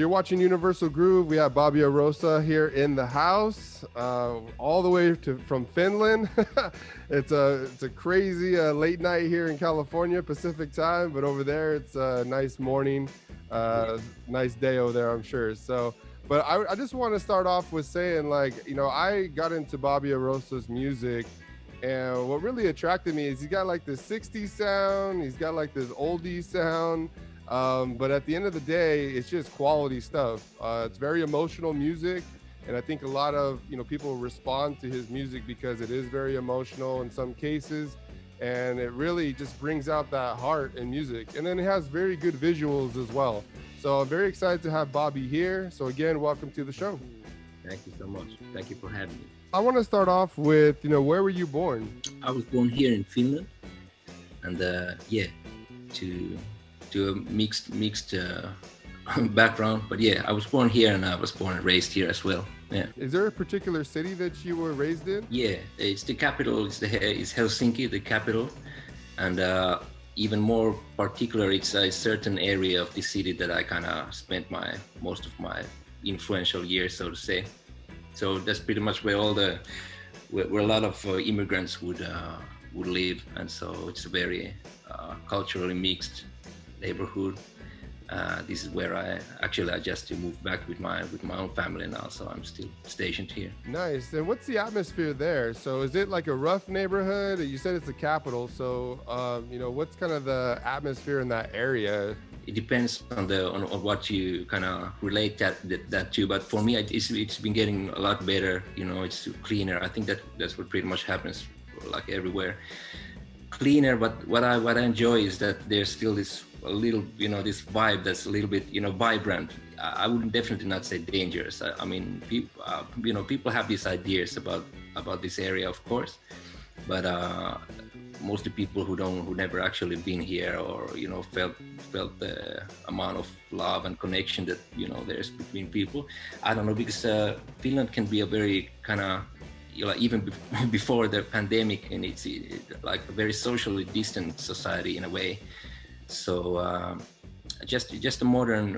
you're watching Universal Groove. We have Bobby Oroza here in the house, all the way from Finland. It's a crazy late night here in California, Pacific time, but over there it's a nice morning, nice day over there, I'm sure. So, but I just want to start off with saying, like, you know, I got into Bobby Oroza's music, and what really attracted me is he's got like this 60s sound, he's got like this oldie sound. But at the end of the day, it's just quality stuff. It's very emotional music. And I think a lot of, people respond to his music because it is very emotional in some cases. And it really just brings out that heart in music. And then it has very good visuals as well. So I'm very excited to have Bobby here. So again, welcome to the show. Thank you so much. Thank you for having me. I want to start off with, where were you born? I was born here in Finland. And to a mixed background, but yeah, I was born here and I was born and raised here as well. Yeah. Is there a particular city that you were raised in? Yeah, it's the capital. It's Helsinki, the capital, and even more particular, it's a certain area of the city that I kind of spent most of my influential years, so to say. So that's pretty much where where a lot of immigrants would live, and so it's a very culturally mixed neighborhood. This is where I just moved back with my own family now, so I'm still stationed here. Nice. And what's the atmosphere there? So is it like a rough neighborhood? You said it's the capital, so what's kind of the atmosphere in that area? It depends on what you kind of relate that to, but for me it's been getting a lot better. It's cleaner. I think that's what pretty much happens like everywhere. Cleaner, but what I enjoy is that there's still this a little, this vibe that's a little bit, vibrant. I wouldn't definitely not say dangerous. I mean, people have these ideas about this area, of course, but mostly people who never actually been here or felt the amount of love and connection that there's between people. I don't know, because Finland can be a very kind of even before the pandemic, and it's like a very socially distant society in a way. So just a modern,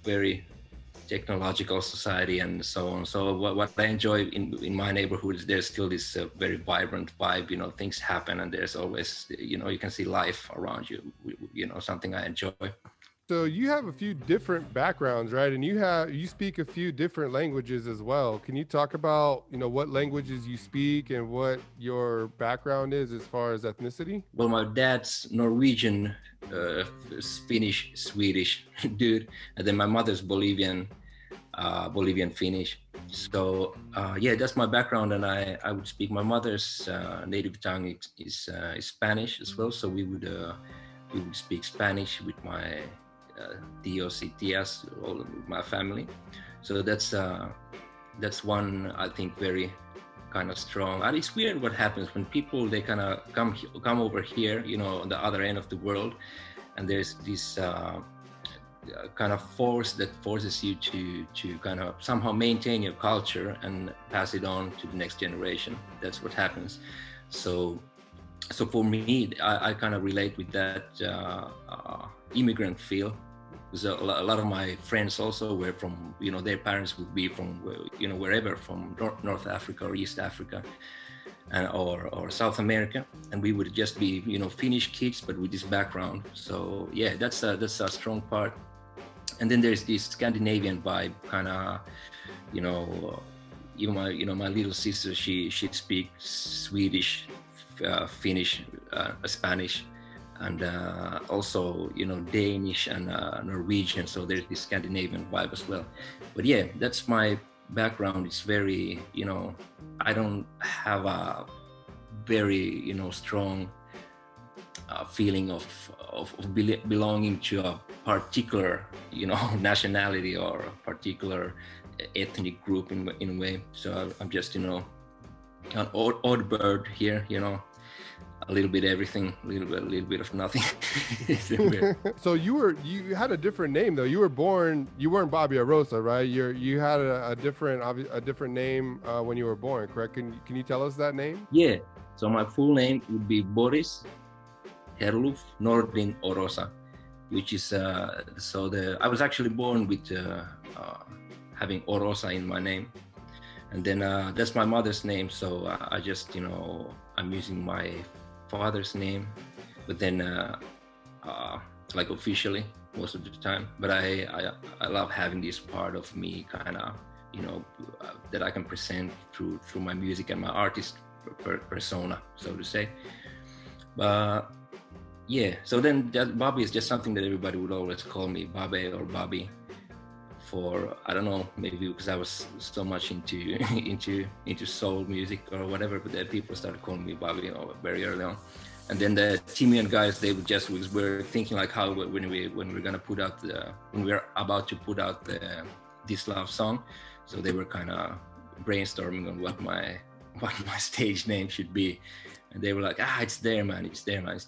very technological society and so on. So what I enjoy in my neighborhood is there's still this very vibrant vibe. Things happen, and there's always you can see life around you. Something I enjoy. So you have a few different backgrounds, right? And you speak a few different languages as well. Can you talk about, what languages you speak and what your background is as far as ethnicity? Well, my dad's Norwegian, Finnish, Swedish dude, and then my mother's Bolivian Finnish. So that's my background, and I would speak. My mother's native tongue is Spanish as well. So we would speak Spanish with my tios y tias, all of my family. So that's one, I think, very kind of strong. And it's weird what happens when people, they kind of come over here, on the other end of the world, and there's this kind of force that forces you to kind of somehow maintain your culture and pass it on to the next generation. That's what happens. So for me, I kind of relate with that immigrant feel, because a lot of my friends also were from, their parents would be from, wherever, from North Africa or East Africa, or South America, and we would just be, Finnish kids, but with this background. So yeah, that's a strong part. And then there's this Scandinavian vibe, kind of, even my little sister, she speaks Swedish, Finnish, Spanish, and also Danish and Norwegian. So there's this Scandinavian vibe as well. But yeah, that's my background. It's very I don't have a very strong feeling of belonging to a particular nationality or a particular ethnic group in a way. So I'm just an odd bird here, a little bit everything, a little bit of nothing. So you had a different name though. You weren't Bobby Oroza, right? You had a different name when you were born, correct? Can you tell us that name? Yeah. So my full name would be Boris Herluf Nordin Oroza. which is I was actually born with having Oroza in my name, and then that's my mother's name. So I just I'm using my father's name, but then like officially most of the time. But I love having this part of me kind of that I can present through my music and my artist persona, so to say. But yeah, so then Bobby is just something that everybody would always call me Babe or Bobby. For I don't know, maybe because I was so much into into soul music or whatever, but then people started calling me Bobby very early on. And then the Timian guys, they would just were thinking like how when we're gonna put out when we're about to put out This Love song, so they were kind of brainstorming on what my stage name should be, and they were like, it's there, man, it's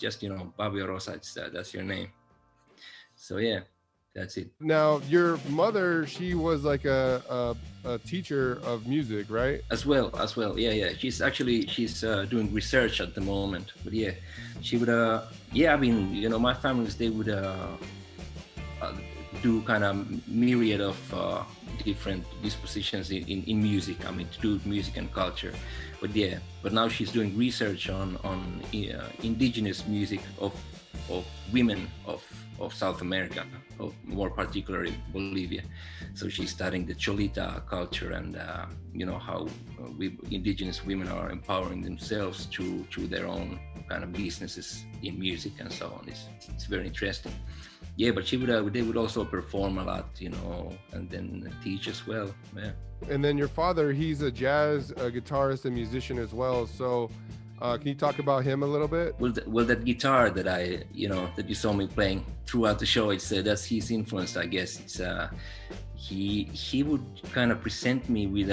just Bobby Oroza, that's your name. So yeah, that's it. Now, your mother, she was like a teacher of music, right? As well. Yeah. She's doing research at the moment. But yeah, she would. I mean, my families, they would do kind of myriad of different dispositions in music. I mean, to do music and culture. But now she's doing research on indigenous music of women of South America, more particularly Bolivia. So she's studying the Cholita culture and how indigenous women are empowering themselves through their own kind of businesses in music and so on. It's very interesting. Yeah, but they would also perform a lot, and then teach as well. Yeah. And then your father, he's a jazz guitarist and musician as well. So can you talk about him a little bit? Well, that guitar that that you saw me playing throughout the show, that's his influence, I guess. It's he would kind of present me with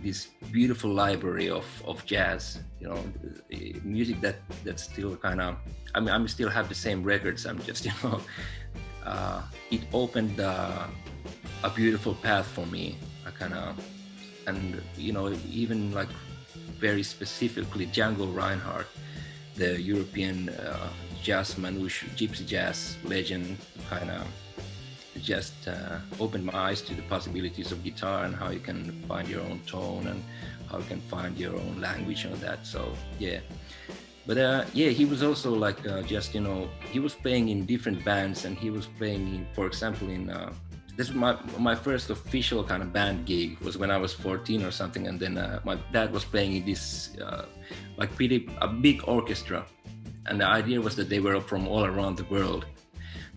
this beautiful library of jazz, music that's still kind of. I mean, I still have the same records. I'm just it opened a beautiful path for me. I kind of, and even like very specifically Django Reinhardt, the European jazz manouche, gypsy jazz legend, kind of just opened my eyes to the possibilities of guitar and how you can find your own tone and how you can find your own language on that. So yeah. But he was also like he was playing in different bands, and he was playing for example, this was my first official kind of band gig was when I was 14 or something, and then my dad was playing in this a big orchestra, and the idea was that they were from all around the world,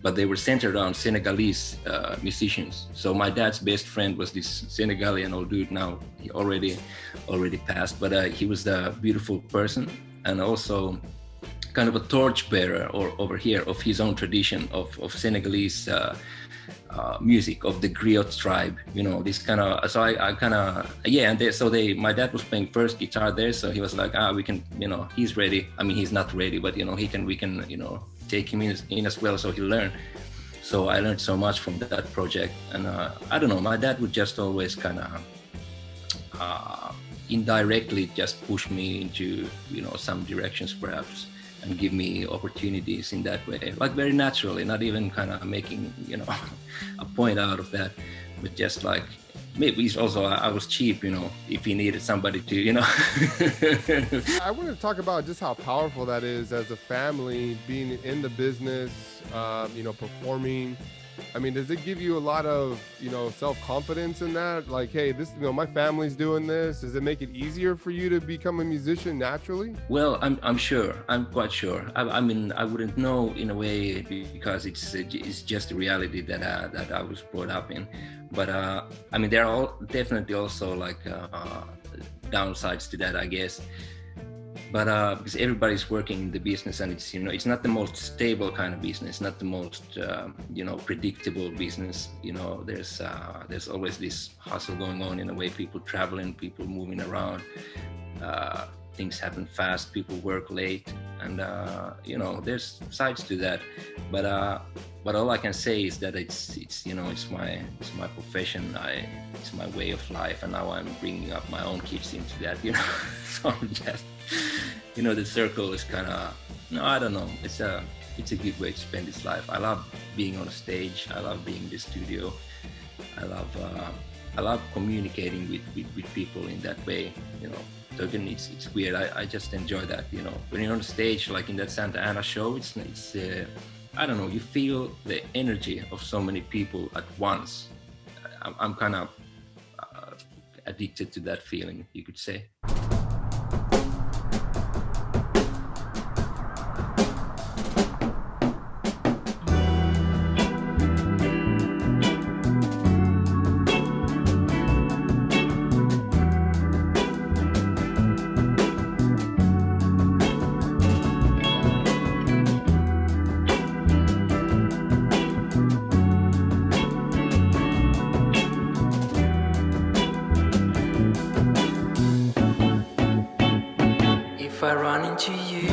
but they were centered around Senegalese musicians. So my dad's best friend was this Senegalese old dude. Now he already passed, but he was the beautiful person and also kind of a torchbearer over here of his own tradition of Senegalese music of the griot tribe, this kind of. So I kind of and my dad was playing first guitar there, so he was like, we can, he's ready. I mean, he's not ready, but we can take him in as well, so he'll learn. So I learned so much from that project, and I don't know, my dad would just always kind of indirectly just push me into some directions perhaps, and give me opportunities in that way, like very naturally, not even kind of making a point out of that, but just like maybe he's also, I was cheap, if he needed somebody to, I want to talk about just how powerful that is as a family, being in the business, performing. I mean, does it give you a lot of, self-confidence in that? Like, hey, this, my family's doing this. Does it make it easier for you to become a musician naturally? Well, I'm sure. I'm quite sure. I mean, I wouldn't know in a way because it's just a reality that I was brought up in. But I mean, there are definitely also like downsides to that, I guess. But because everybody's working in the business, and it's it's not the most stable kind of business, not the most predictable business. There's always this hustle going on in a way. People traveling, people moving around, things happen fast. People work late, and there's sides to that. But all I can say is that it's my profession. It's my way of life, and now I'm bringing up my own kids into that. So I'm just. The circle is kind of, I don't know. it's a good way to spend his life. I love being on stage. I love being in the studio. I love communicating with people in that way. You know, so again, it's weird. I just enjoy that. You know, when you're on stage, like in that Santa Ana show, it's I don't know. You feel the energy of so many people at once. I'm kind of addicted to that feeling, you could say. If I run into you,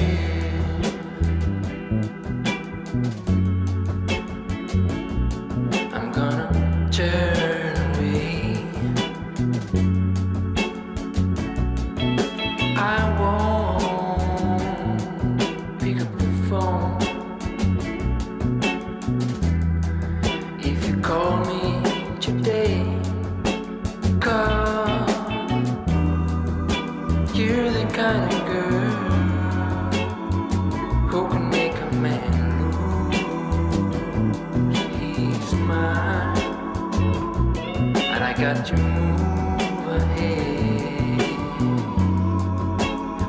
I'm gonna turn away. I won't pick up the phone. If you call me today, 'cause you're the kind of girl who can make a man lose his mind. And I got to move ahead.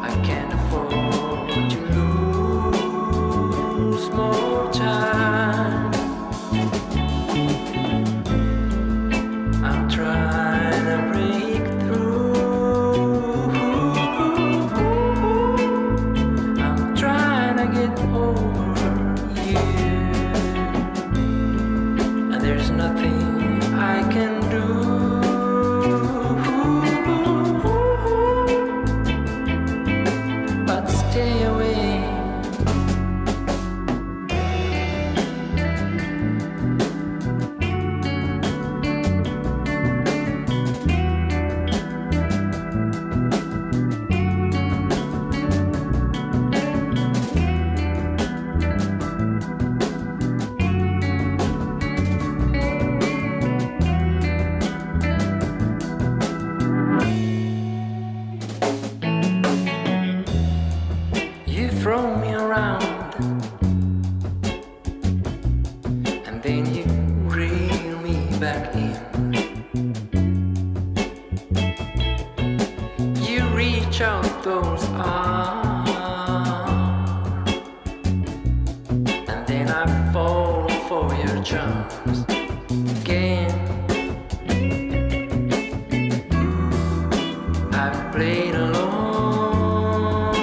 I can't afford to lose more time. I'm trying to break through. I'm trying to get over you, and there's nothing I can do but stay away. You throw me around and then you reel me back in. You reach out those arms and then I fall for your charms again. I've played alone,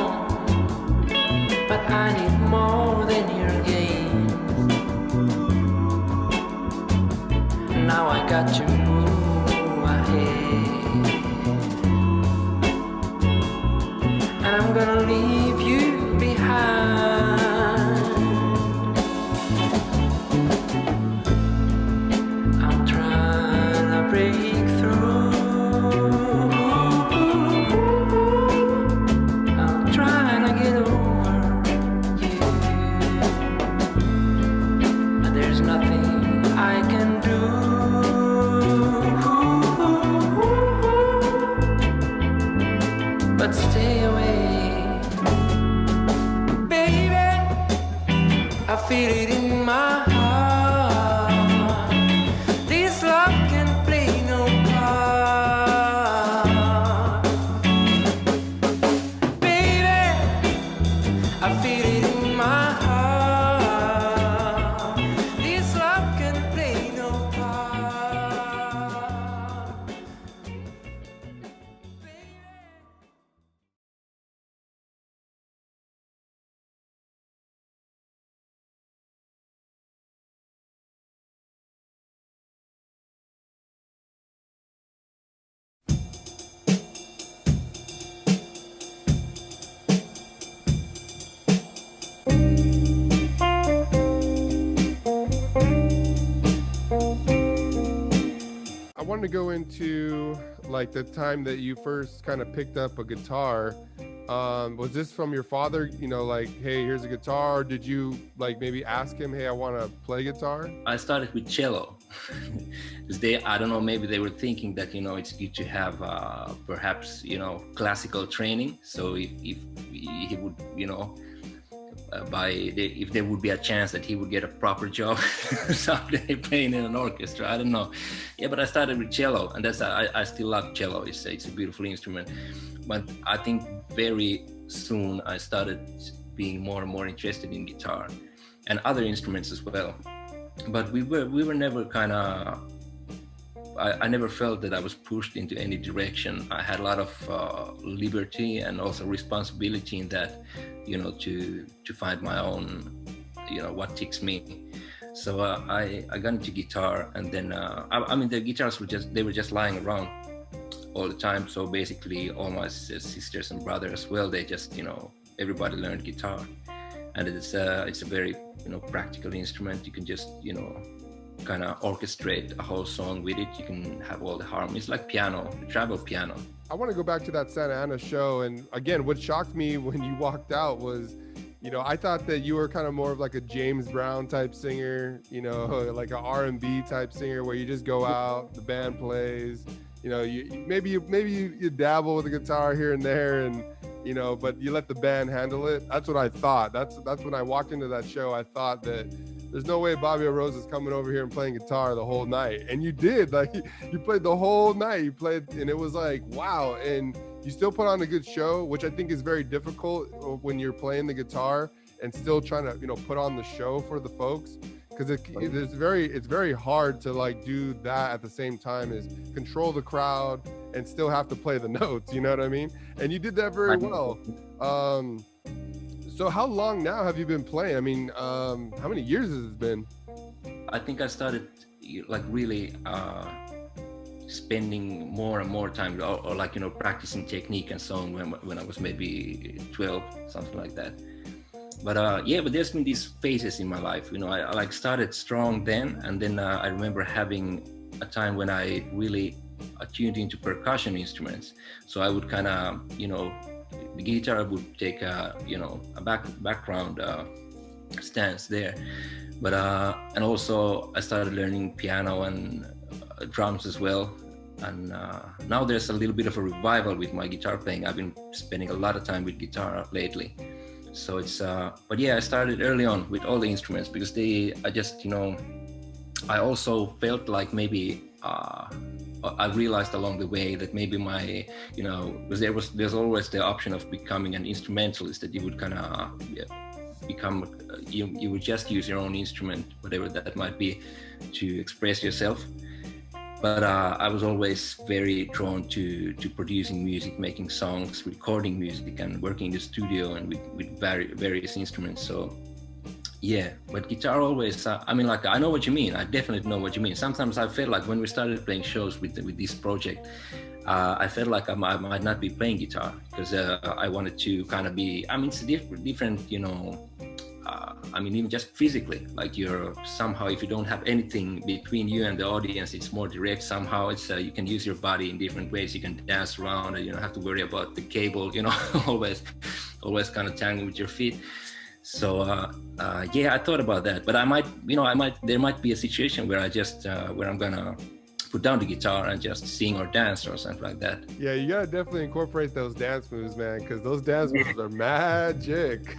but I need more than your games. Now I got to move ahead, and I'm gonna leave you behind. I'm trying to break through. I'm trying to get over you, and there's nothing I can do but stay away. Baby, I feel it in my heart. This love can play no part. Baby, I feel it in my heart. This love can play no part. I wanted to go into like the time that you first kind of picked up a guitar Was this from your father, you know, like, hey, here's a guitar? Or did you like maybe ask him, hey, I want to play guitar? I started with cello. Because I don't know, maybe they were thinking that, you know, it's good to have perhaps, you know, classical training. So if he would, you know, if there would be a chance that he would get a proper job someday playing in an orchestra, I don't know. Yeah, but I started with cello, and I still love cello. It's a beautiful instrument. But I think very soon I started being more and more interested in guitar and other instruments as well. But we were never kind of, I never felt that I was pushed into any direction. I had a lot of liberty and also responsibility in that, you know, to find my own, you know, what ticks me. So I got into guitar, and then I mean the guitars were just lying around all the time. So basically all my sisters and brothers as well, they just, you know, everybody learned guitar, and it's a very, you know, practical instrument. You can just, you know, kind of orchestrate a whole song with it. You can have all the harmonies, like piano, the travel piano. I want to go back to that Santa Ana show, and again, what shocked me when you walked out was, you know, I thought that you were kind of more of like a James Brown type singer, you know, like an R&B type singer, where you just go out, the band plays, you know, maybe you dabble with the guitar here and there, and you know, but you let the band handle it. That's what I thought. That's when I walked into that show, I thought that there's no way Bobby Oroza is coming over here and playing guitar the whole night. And you did. Like, you played the whole night. You played, and it was like, wow. And you still put on a good show, which I think is very difficult when you're playing the guitar and still trying to, you know, put on the show for the folks. Because it's very hard to like do that at the same time as control the crowd and still have to play the notes, you know what I mean? And you did that very well. So how long now have you been playing? I mean, how many years has it been? I think I started like really spending more and more time or like, you know, practicing technique and song when I was maybe 12, something like that. But yeah, but there's been these phases in my life, you know. I like started strong then, and then I remember having a time when I really tuned into percussion instruments. So I would kind of, you know, the guitar would take a, you know, a background stance there. But and also I started learning piano and drums as well. And now there's a little bit of a revival with my guitar playing. I've been spending a lot of time with guitar lately. So it's, but yeah, I started early on with all the instruments because I just, you know, I also felt like maybe, I realized along the way that maybe my, you know, because there's always the option of becoming an instrumentalist, that you would kind of become, you would just use your own instrument, whatever that might be, to express yourself. But I was always very drawn to producing music, making songs, recording music, and working in the studio and with various instruments. So yeah, but guitar always, I mean, like, I know what you mean. I definitely know what you mean. Sometimes I felt like when we started playing shows with this project, I felt like I might not be playing guitar because I wanted to kind of be, I mean, it's different, you know, I mean, even just physically, like you're somehow, if you don't have anything between you and the audience, it's more direct. Somehow it's, you can use your body in different ways. You can dance around and you don't have to worry about the cable, you know, always kind of tangling with your feet. So, yeah, I thought about that, but there might be a situation where I just, where I'm gonna put down the guitar and just sing or dance or something like that. Yeah, you gotta definitely incorporate those dance moves, man, because those dance moves are magic.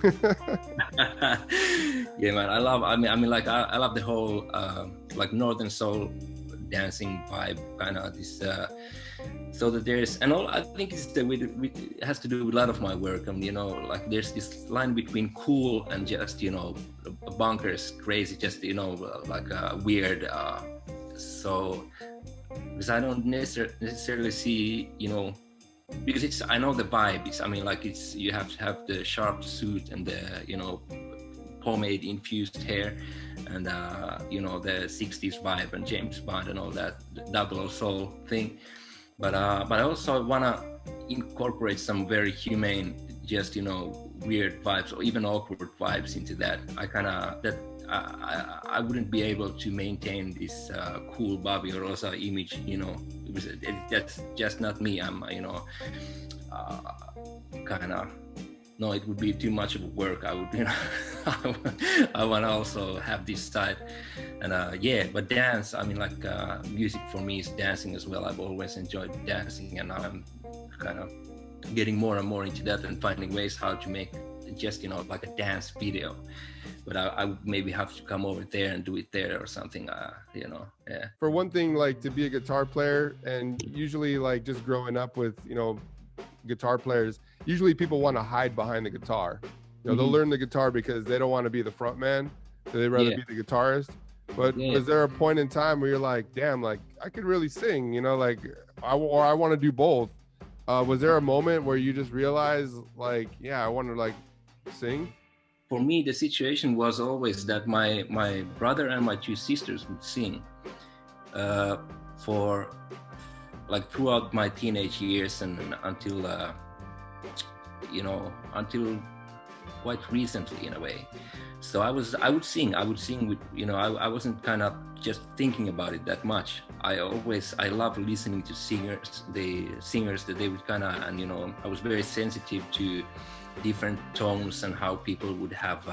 Yeah, man, I love the whole like Northern Soul dancing vibe, kind of this. So that there's, and all, I think it has to do with a lot of my work. And you know, like there's this line between cool and just, you know, bonkers, crazy, just, you know, like weird. So because I don't necessarily see, you know, because I know the vibe. I mean, like you have to have the sharp suit and the, you know, pomade infused hair and you know, the 60s vibe and James Bond and all that, the 00 soul thing. But I also want to incorporate some very humane, just, you know, weird vibes or even awkward vibes into that. I wouldn't be able to maintain this cool Bobby Oroza image, you know. That's just not me. I'm, you know, kind of, no, it would be too much of work. I would, you know, I want to also have this side. And yeah, but dance, I mean, like music for me is dancing as well. I've always enjoyed dancing, and I'm kind of getting more and more into that and finding ways how to make just, you know, like a dance video. But I would maybe have to come over there and do it there or something, you know, yeah. For one thing, like to be a guitar player, and usually like just growing up with, you know, guitar players, usually people want to hide behind the guitar. You know, they'll learn the guitar because they don't want to be the front man. So they'd rather be the guitarist. But was there a point in time where you're like, damn, like I could really sing, you know, like, I want to do both. Was there a moment where you just realized like, yeah, I want to like sing? For me, the situation was always that my brother and my two sisters would sing for like throughout my teenage years and until, you know, until quite recently in a way. So I would sing with, you know, I wasn't kind of just thinking about it that much. I love listening to the singers that they would kind of, and, you know, I was very sensitive to different tones and how people would have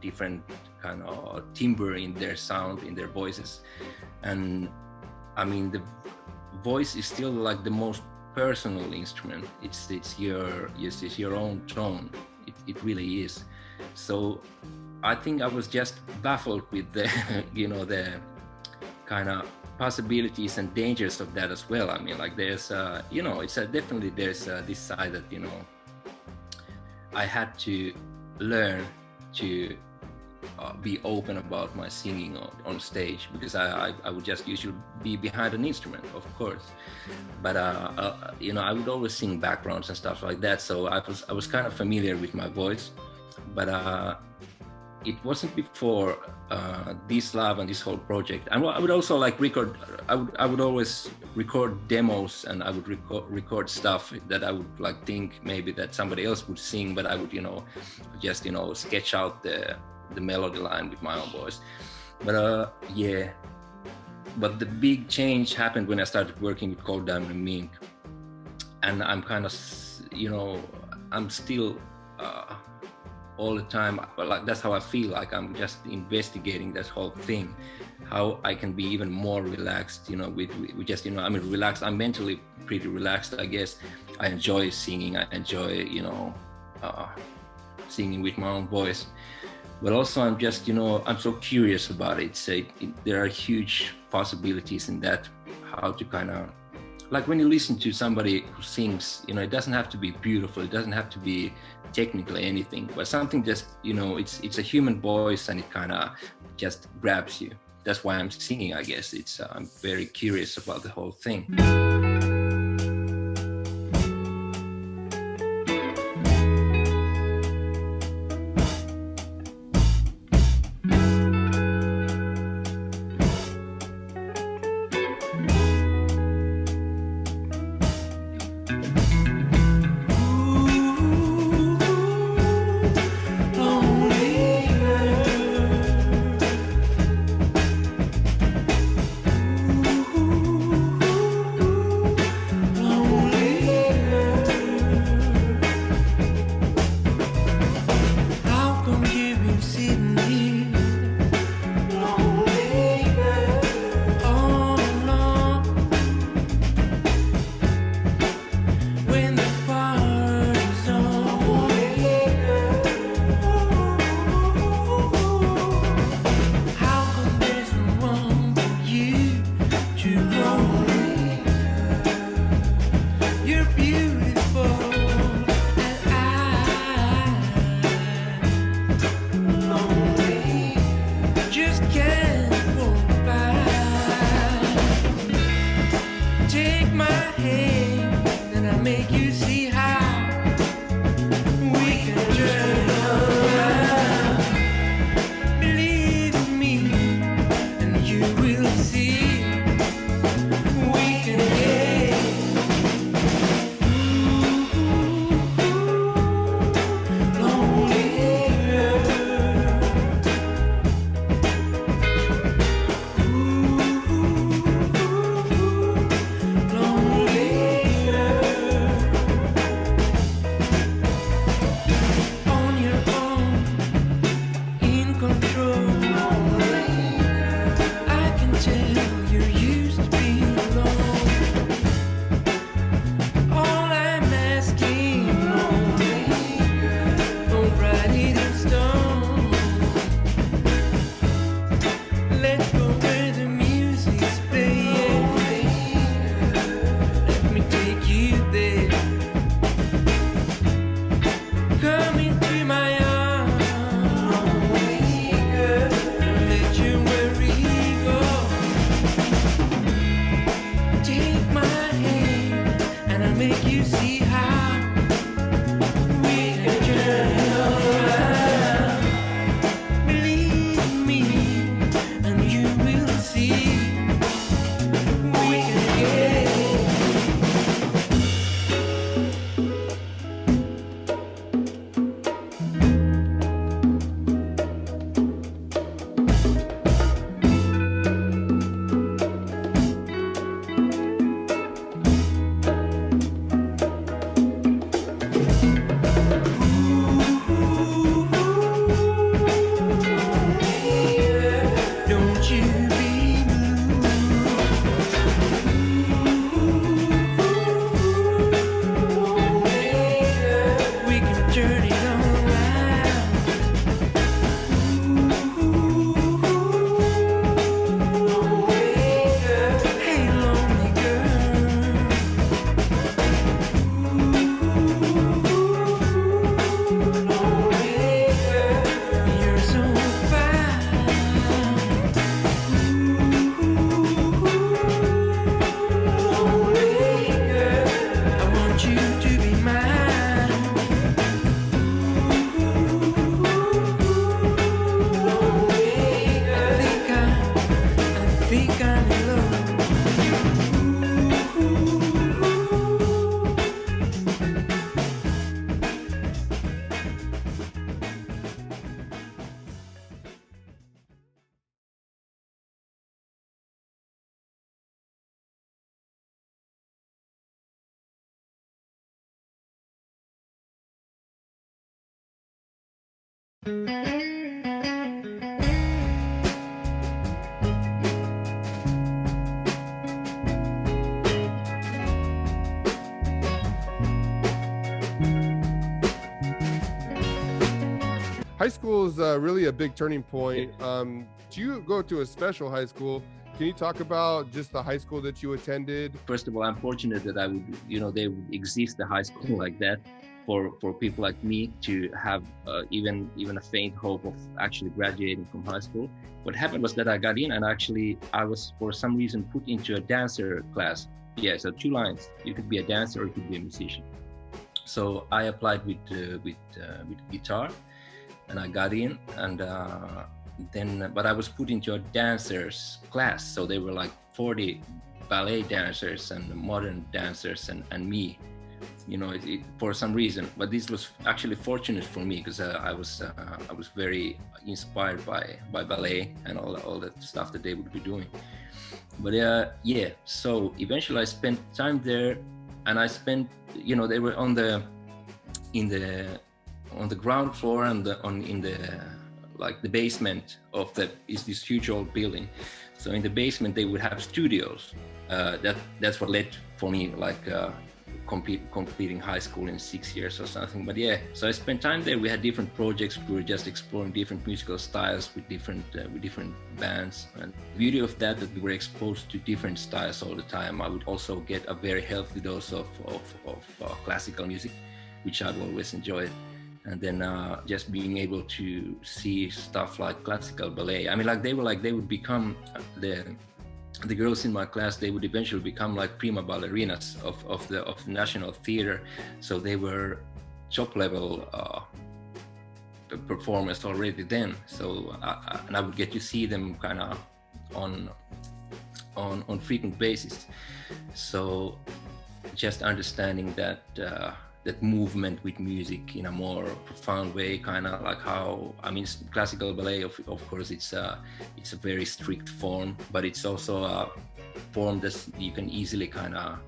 different kind of timbre in their sound, in their voices. And I mean, the voice is still like the most personal instrument. It's your own tone. It really is. So I think I was just baffled with the, you know, the kind of possibilities and dangers of that as well. I mean, like there's, you know, it's definitely there's this side that, you know, I had to learn to be open about my singing on stage, because I would just usually be behind an instrument, of course. But you know, I would always sing backgrounds and stuff like that. So I was kind of familiar with my voice, but it wasn't before this lab and this whole project. And I would also like record. I would always record demos, and I would record stuff that I would like think maybe that somebody else would sing, but I would, you know, just, you know, sketch out the melody line with my own voice. But yeah. But the big change happened when I started working with Cold Diamond and Mink, and I'm kind of, you know, I'm still. All the time, but like that's how I feel, like I'm just investigating this whole thing, how I can be even more relaxed, you know, with just, you know, I mean, relaxed. I'm mentally pretty relaxed, I guess. I enjoy singing. I enjoy, you know, singing with my own voice. But also I'm just, you know, I'm so curious about it. So there are huge possibilities in that, how to kind of, like when you listen to somebody who sings, you know, it doesn't have to be beautiful. It doesn't have to be technically anything, but something just, you know, it's a human voice, and it kind of just grabs you. That's why I'm singing, I guess. It's I'm very curious about the whole thing. make you see how we can turn it around. Believe me, and you will see we can get it. Don't you be blue. We can turn it around. Hey, lonely girl, you're so fine. I want you to be mine. I think I'm in love. High school is really a big turning point. Do you go to a special high school? Can you talk about just the high school that you attended? First of all, I'm fortunate that I would, they would exist a high school like that for people like me to have even a faint hope of actually graduating from high school. What happened was that I got in, and actually I was for some reason put into a dancer class. Yeah, so 2 lines. You could be a dancer or you could be a musician. So I applied with guitar, and I got in, and but I was put into a dancers class. So there were like 40 ballet dancers and modern dancers and me, for some reason. But this was actually fortunate for me because I was very inspired by ballet and all that stuff that they would be doing. But yeah, so eventually I spent time there, and I spent, they were on the ground floor and in the basement of this huge old building. So in the basement they would have studios. That's what led for me completing high school in 6 years or something. But yeah, so I spent time there. We had different projects. We were just exploring different musical styles with different bands. And the beauty of that we were exposed to different styles all the time. I would also get a very healthy dose of classical music, which I've always enjoyed. And then just being able to see stuff like classical ballet. I mean, they would become the girls in my class. They would eventually become like prima ballerinas of the National Theatre. So they were top level performers already then. So and I would get to see them kind of on frequent basis. So just understanding that movement with music in a more profound way, kind of like how, classical ballet, of course, it's a very strict form, but it's also a form that you can easily kind of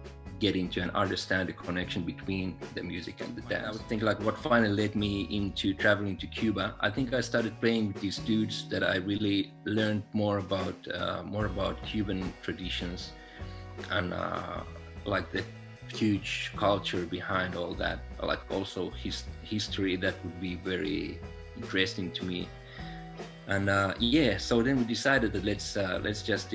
get into and understand the connection between the music and the dance. I would think what finally led me into traveling to Cuba. I think I started playing with these dudes that I really learned more about Cuban traditions and the huge culture behind all that, also history that would be very interesting to me. And yeah, so then we decided that let's just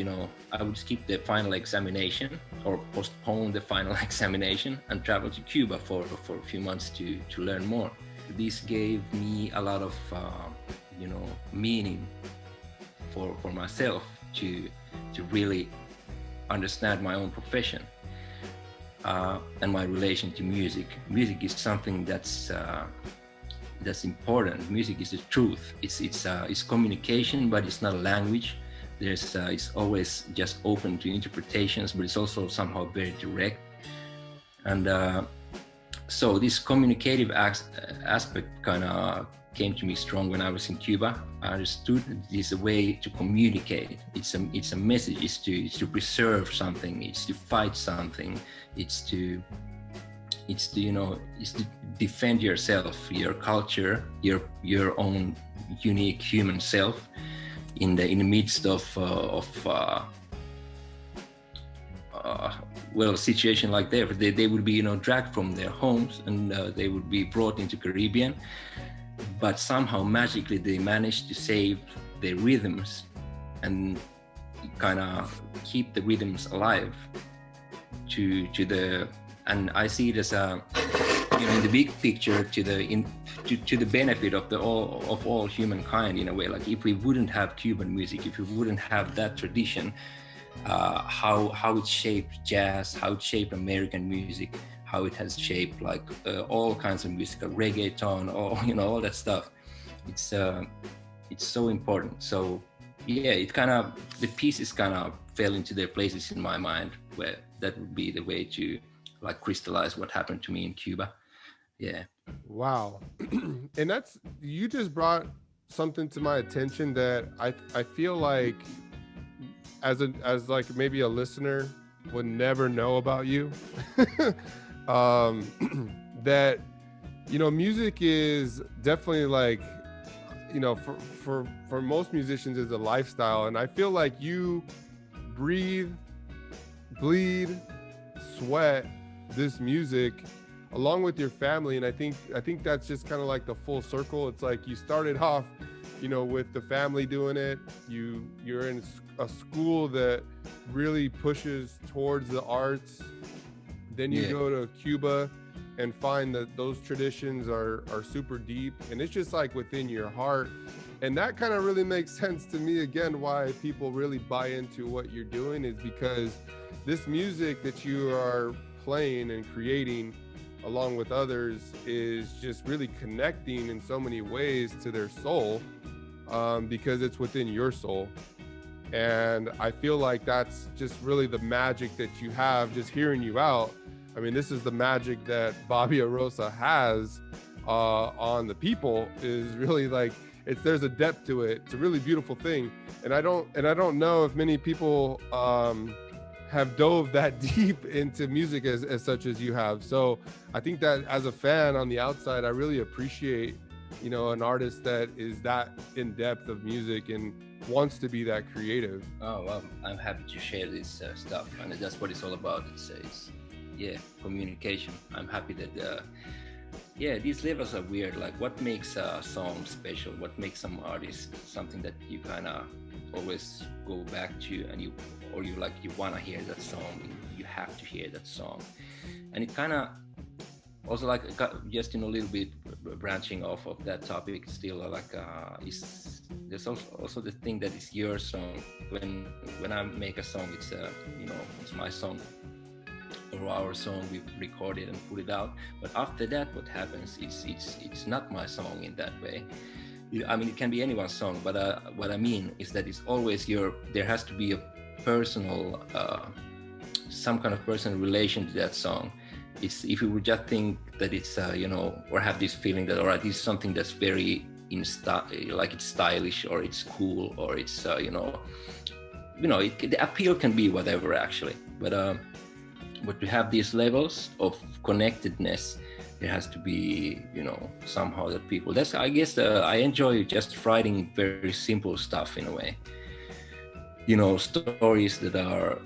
I would skip the final examination or postpone the final examination and travel to Cuba for a few months to learn more. This gave me a lot of meaning for myself to really understand my own profession. and my relation to music. Music is something that's important. Music is the truth. It's communication, but it's not a language. It's always just open to interpretations, but it's also somehow very direct. And so this communicative aspect kind of came to me strong when I was in Cuba. I understood it is a way to communicate. It's a message. It's to preserve something. It's to fight something. It's to defend yourself, your culture, your own unique human self in the midst of a situation like that. They would be dragged from their homes, and they would be brought into Caribbean, but somehow magically they managed to save their rhythms and kind of keep the rhythms alive and I see it as in the big picture to the benefit of all humankind, in a way. Like, if we wouldn't have Cuban music, if we wouldn't have that tradition, how it shaped jazz, how it shaped American music, how it has shaped like all kinds of music, reggaeton, all that stuff. It's so important. So yeah, the pieces kind of fell into their places in my mind, where that would be the way to like crystallize what happened to me in Cuba. Yeah. Wow. And you just brought something to my attention that I feel like as like maybe a listener would never know about you. That music is definitely like, for most musicians is a lifestyle, and I feel like you breathe, bleed, sweat this music along with your family. And I think that's just kind of like the full circle. It's like you started off with the family doing it. You're in a school that really pushes towards the arts. Then you go to Cuba and find that those traditions are super deep, and it's just like within your heart. And that kind of really makes sense to me, again, why people really buy into what you're doing, is because this music that you are playing and creating along with others is just really connecting in so many ways to their soul, because it's within your soul. And I feel like that's just really the magic that you have, just hearing you out. I mean, this is the magic that Bobby Oroza has on the people, is really like, there's a depth to it. It's a really beautiful thing. And I don't know if many people have dove that deep into music as such as you have. So I think that as a fan on the outside, I really appreciate, an artist that is that in depth of music and wants to be that creative. Oh, well, I'm happy to share this stuff, and that's what it's all about. It's communication. I'm happy that these levels are weird. Like, what makes a song special? What makes some artist something that you kind of always go back to, and you want to hear that song, you have to hear that song. And it kind of also, like, just a little bit branching off of that topic, still like there's also the thing that is your song. When I make a song, it's it's my song or our song. We record it and put it out, but after that, what happens, it's not my song in that way. I mean, it can be anyone's song, but what I mean is that it's always there has to be a personal, some kind of personal relation to that song. If you would just think that it's, or have this feeling that, all right, this is something that's very like it's stylish, or it's cool, or it's, the appeal can be whatever, actually. But to have these levels of connectedness, there has to be, somehow that people, I guess I enjoy just writing very simple stuff in a way. Stories that are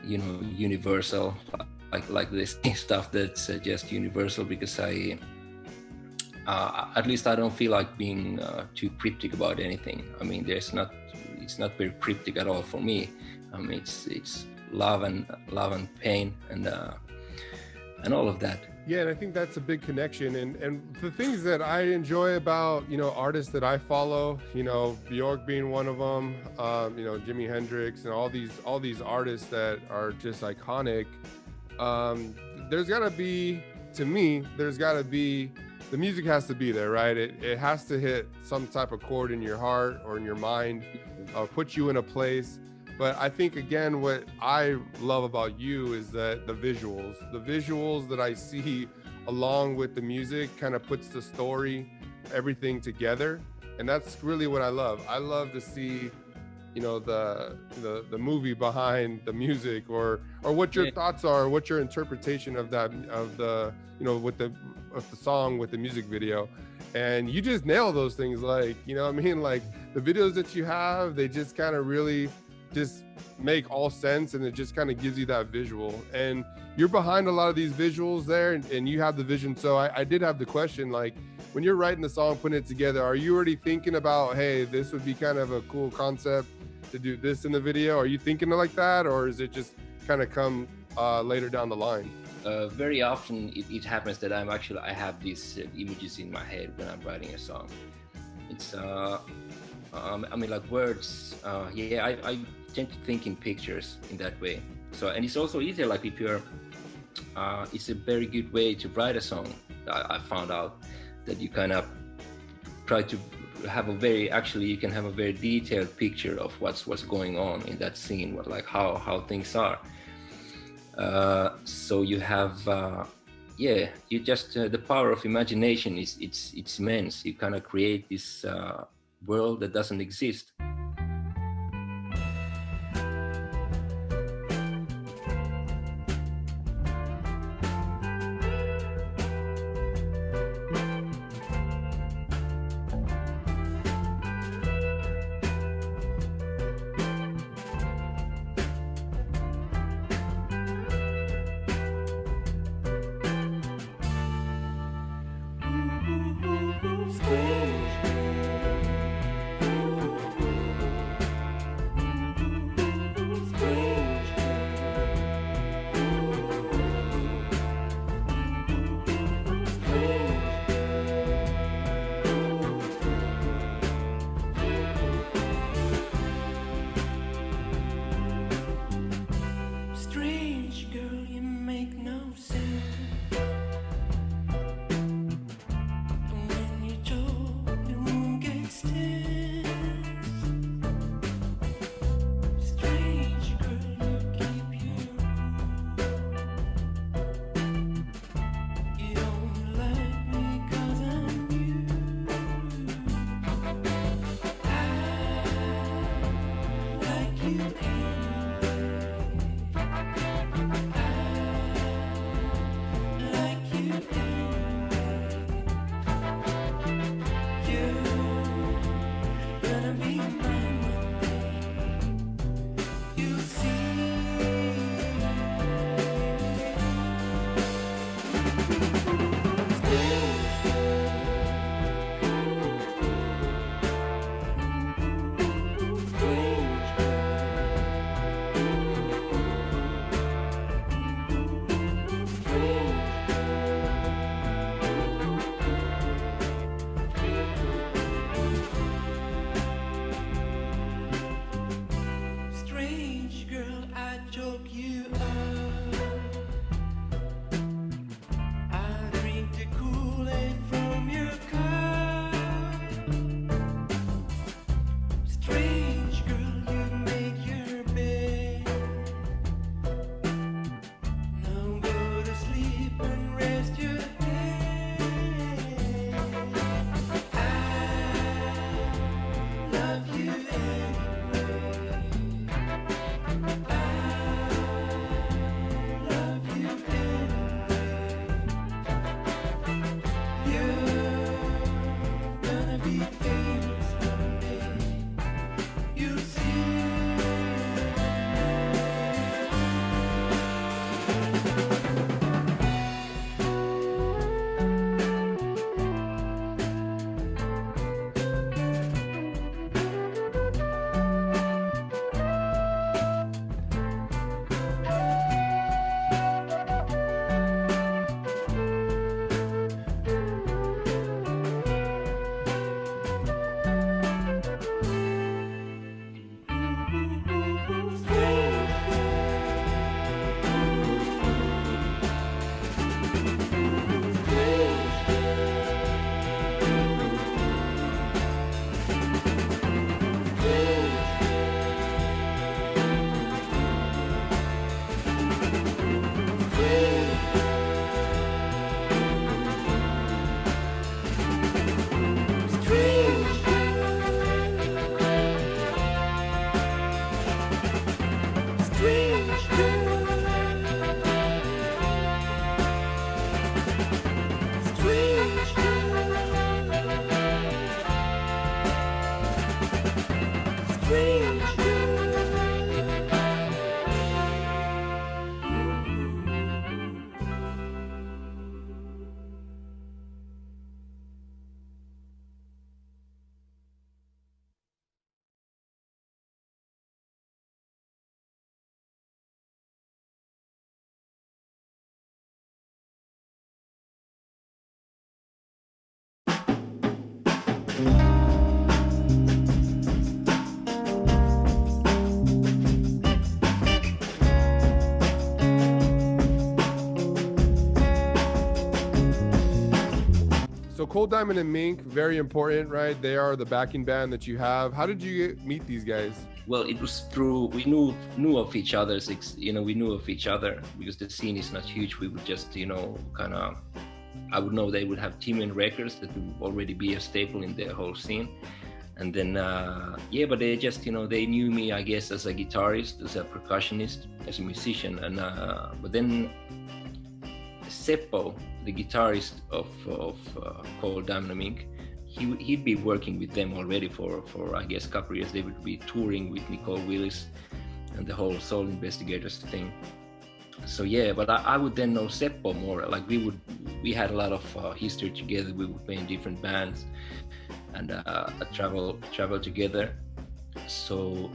universal, like this stuff that's just universal, because at least I don't feel like being too cryptic about anything. I mean, it's not very cryptic at all for me. I mean, it's love and pain and all of that. Yeah, and I think that's a big connection. And the things that I enjoy about, you know, artists that I follow, you know, Bjork being one of them, you know, Jimi Hendrix and all these artists that are just iconic. There's gotta be, to me, there's gotta be, the music has to be there, right? It has to hit some type of chord in your heart or in your mind, put you in a place. But I think, again, what I love about you is that the visuals that I see along with the music kind of puts the story, everything together. And that's really what I love. I love to see, you know, the movie behind the music, or what your thoughts are, what your interpretation of that, of the, you know, with the song, with the music video. And you just nail those things. Like, you know what I mean? Like the videos that you have, they just kind of really just make all sense, and it just kind of gives you that visual. And you're behind a lot of these visuals there, and you have the vision. So I did have the question, like, when you're writing the song, putting it together, are you already thinking about, hey, this would be kind of a cool concept to do this in the video? Are you thinking like that, or is it just kind of come later down the line? Very often it happens that I have these images in my head when I'm writing a song. It's I mean, like words, I tend to think in pictures in that way. So, and it's also easier, like if you're, it's a very good way to write a song. I found out that you kind of try to have you can have a very detailed picture of what's going on in that scene, like how things are. So you have, you just, the power of imagination it's immense. You kind of create this world that doesn't exist. So Cold Diamond and Mink, very important, right? They are the backing band that you have. How did you meet these guys? Well, it was through, we knew of each other, we knew of each other because the scene is not huge. We would just, kind of, I would know they would have Team Records that would already be a staple in the whole scene. And then, but they just, they knew me, I guess, as a guitarist, as a percussionist, as a musician. And, but then Seppo, the guitarist of Cold Diamond and Mink, he'd be working with them already for I guess a couple of years. They would be touring with Nicole Willis and the whole Soul Investigators thing. So yeah, but I would then know Seppo more. Like we had a lot of history together. We would play in different bands and travel together. So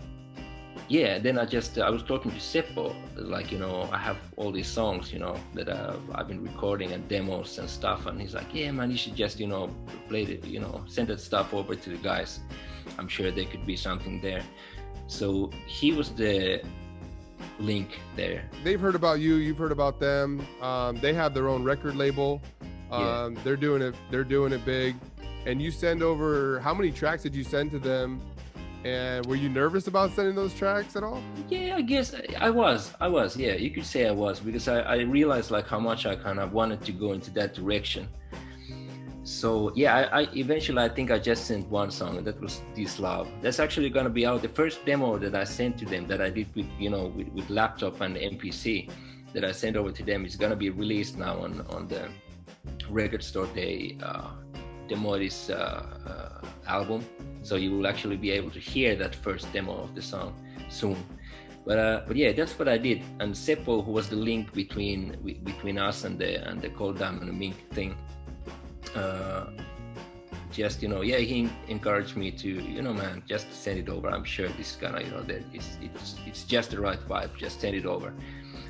yeah, then I was talking to Seppo, like, I have all these songs, that I've been recording and demos and stuff. And he's like, yeah, man, you should just, play it, send that stuff over to the guys. I'm sure there could be something there. So he was the link there. They've heard about you, you've heard about them. They have their own record label. They're doing it big. And you send over, how many tracks did you send to them? And were you nervous about sending those tracks at all? Yeah, I guess I was. Yeah, you could say I was, because I realized like how much I kind of wanted to go into that direction. So yeah, I eventually, I think I just sent one song, and that was This Love. That's actually going to be out. The first demo that I sent to them, that I did with, with laptop and MPC, that I sent over to them, is going to be released now on the Record Store Day demo this album. So you will actually be able to hear that first demo of the song soon. But yeah, that's what I did. And Seppo, who was the link between us and the Cold Diamond and Mink thing, just he encouraged me to, man, just send it over. I'm sure this is gonna, it's just the right vibe. Just send it over.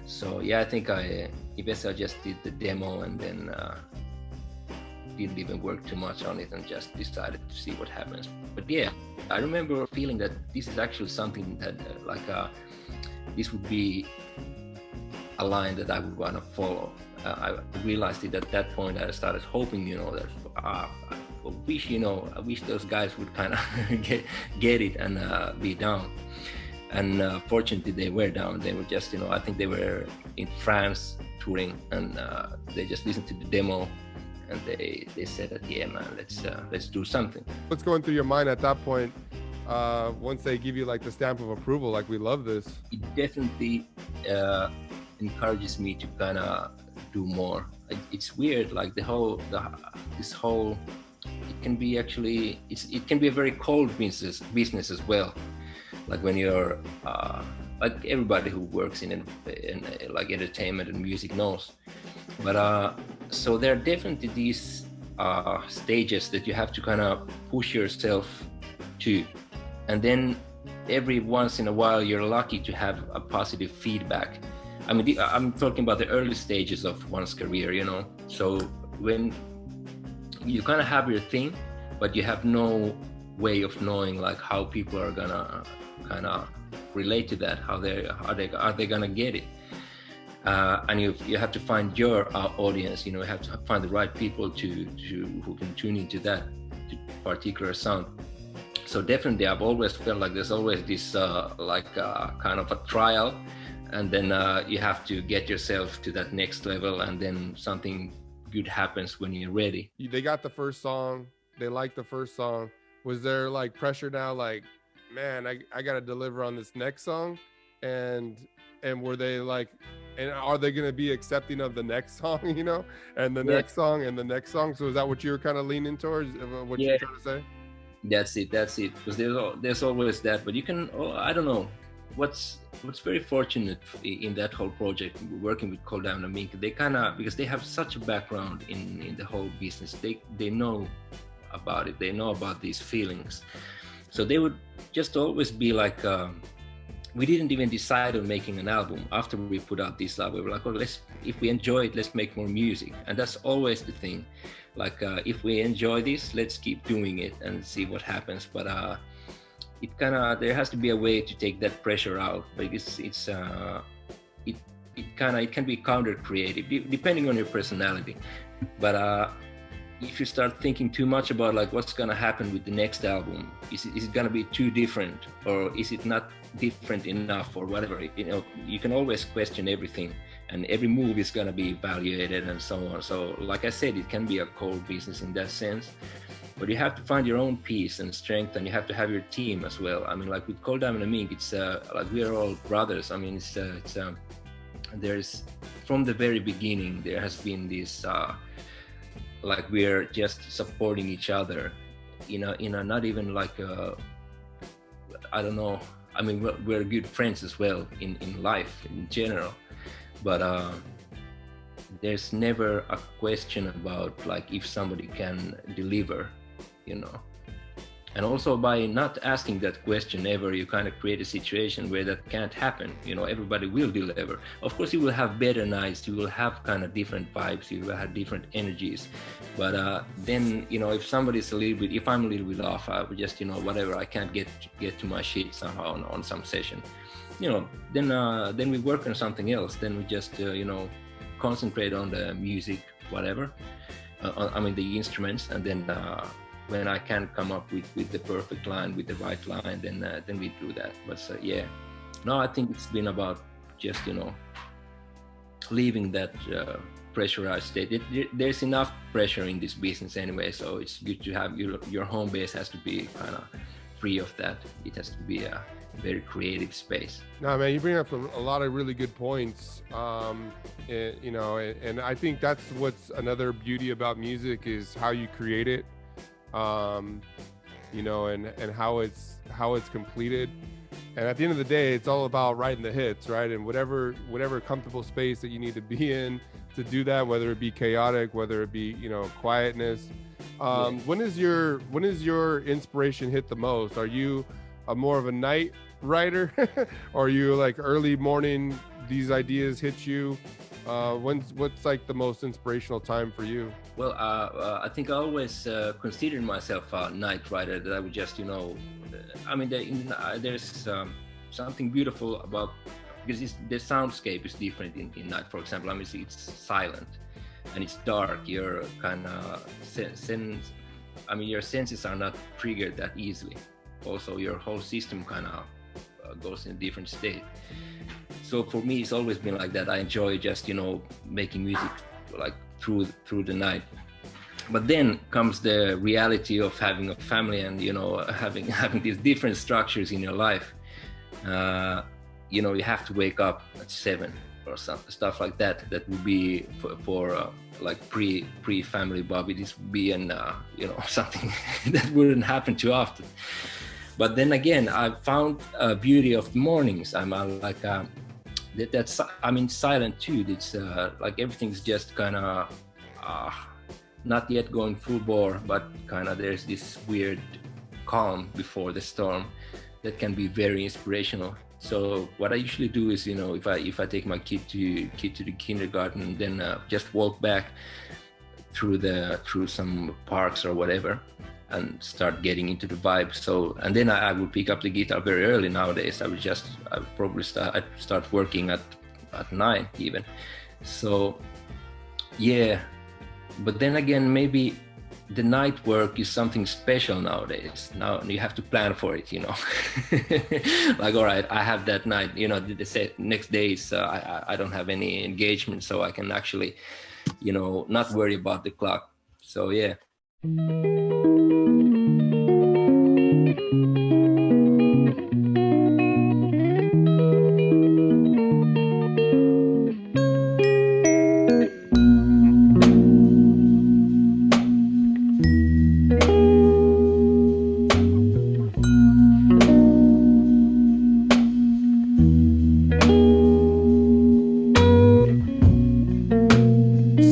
So yeah, I think I just did the demo and then didn't even work too much on it and just decided to see what happens. But yeah, I remember feeling that this is actually something that this would be a line that I would want to follow. I realized it at that point. I started hoping, that I wish those guys would kind of get it and be down. And fortunately, they were down. They were just, I think they were in France touring, and they just listened to the demo. And they said that, yeah, man, let's do something. What's going through your mind at that point, once they give you like the stamp of approval, like, we love this? It definitely encourages me to kind of do more. It's weird, like this whole, it can be actually, it can be a very cold business as well. Like when you're, like everybody who works in like entertainment and music knows. But so there are definitely these stages that you have to kind of push yourself to, and then every once in a while you're lucky to have a positive feedback. I mean, I'm talking about the early stages of one's career, So when you kind of have your thing, but you have no way of knowing like how people are gonna kind of relate to that, are they gonna get it? And you have to find your audience. You have to find the right people who can tune into that particular sound. So definitely, I've always felt like there's always this kind of a trial, and then you have to get yourself to that next level, and then something good happens when you're ready. They got the first song. They liked the first song. Was there like pressure now? Like, man, I got to deliver on this next song, and were they like? And are they going to be accepting of the next song, and the next song and the next song? So is that what you're kind of leaning towards? What you're trying to say? That's it. Because there's always that. But you can, I don't know. What's very fortunate in that whole project, working with Cold Diamond and Mink, they kind of, because they have such a background in the whole business, they know about it. They know about these feelings. So they would just always be like, we didn't even decide on making an album after we put out this album. We were like, if we enjoy it, let's make more music. And that's always the thing. Like, if we enjoy this, let's keep doing it and see what happens. But there has to be a way to take that pressure out. Because it can be counter creative depending on your personality. But if you start thinking too much about like what's gonna happen with the next album, is it gonna be too different, or is it not different enough, or whatever? You know, you can always question everything, and every move is gonna be evaluated and so on. So, like I said, it can be a cold business in that sense, but you have to find your own peace and strength, and you have to have your team as well. I mean, like with Cold Diamond and Mink, it's like we are all brothers. I mean, there's from the very beginning there has been this. Like we're just supporting each other, in a not even like I don't know. I mean, we're good friends as well in life in general, but there's never a question about like if somebody can deliver, you know. And also by not asking that question ever, you kind of create a situation where that can't happen. You know, everybody will deliver. Of course, you will have better nights, you will have kind of different vibes, you will have different energies. But then, you know, if somebody's if I'm a little bit off, I would just, you know, whatever, I can't get to my shit somehow on some session. You know, then we work on something else. Then we just, you know, concentrate on the music, whatever. I mean, the instruments, and then when I can come up with the perfect line, with the right line, then we do that. But yeah, no, I think it's been about just, you know, leaving that pressurized state. There's enough pressure in this business anyway, so it's good to have your home base has to be kind of free of that. It has to be a very creative space. No, man, you bring up a lot of really good points. You know, and I think that's what's another beauty about music is how you create it. You know, and how it's completed. And at the end of the day, it's all about writing the hits, right? And whatever comfortable space that you need to be in to do that, whether it be chaotic, whether it be, you know, quietness. When is your inspiration hit the most? Are you more of a night writer, or are you like early morning? These ideas hit you. What's like the most inspirational time for you? Well, I think I always considered myself a night writer, that I would just, you know, I mean, there's something beautiful about, because the soundscape is different in night. For example, I mean, it's silent and it's dark. Your kind of your senses are not triggered that easily. Also, your whole system kind of goes in a different state. So for me, it's always been like that. I enjoy just, you know, making music like through the night. But then comes the reality of having a family and, you know, having these different structures in your life. You know, you have to wake up at 7 or stuff like that. That would be for like pre-family Bobby. This would be you know, something that wouldn't happen too often. But then again, I found beauty of the mornings. I'm like that's, I mean, silent too. It's like everything's just kind of not yet going full bore, but kind of there's this weird calm before the storm that can be very inspirational. So what I usually do is, you know, if I take my kid to the kindergarten, then just walk back through some parks or whatever, and start getting into the vibe. So, and then I would pick up the guitar very early nowadays. I would probably start working at 9 even. So yeah, but then again, maybe the night work is something special nowadays. Now you have to plan for it, you know. Like, all right, I have that night, you know, the next day is I don't have any engagement, so I can actually, you know, not worry about the clock. So yeah.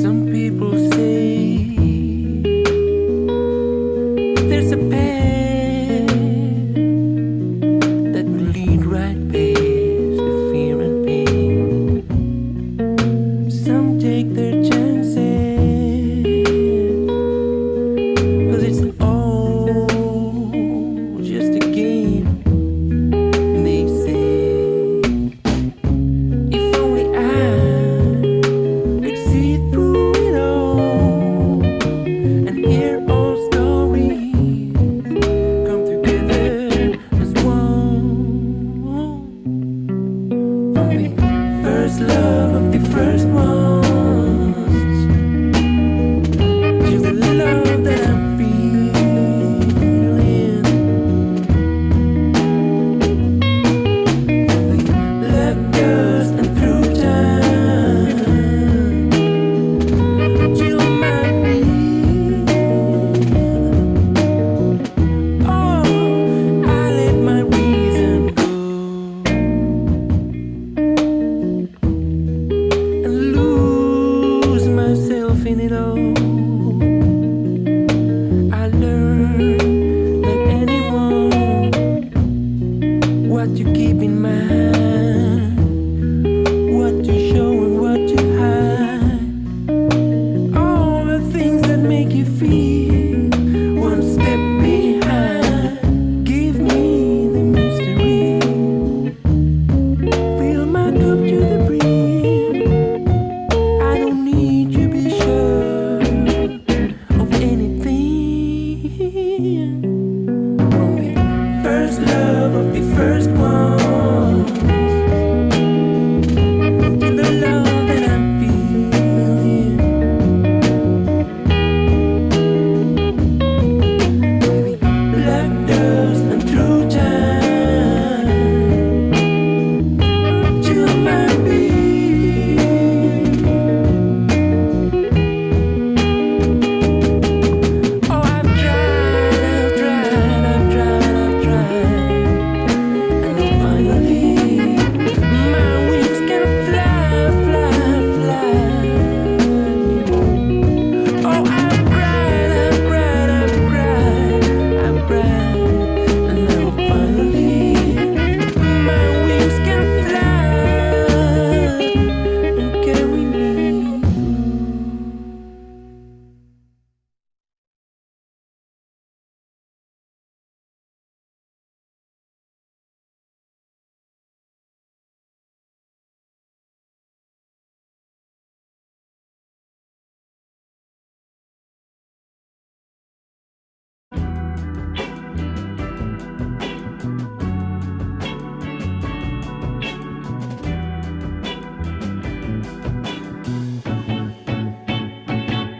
Some people say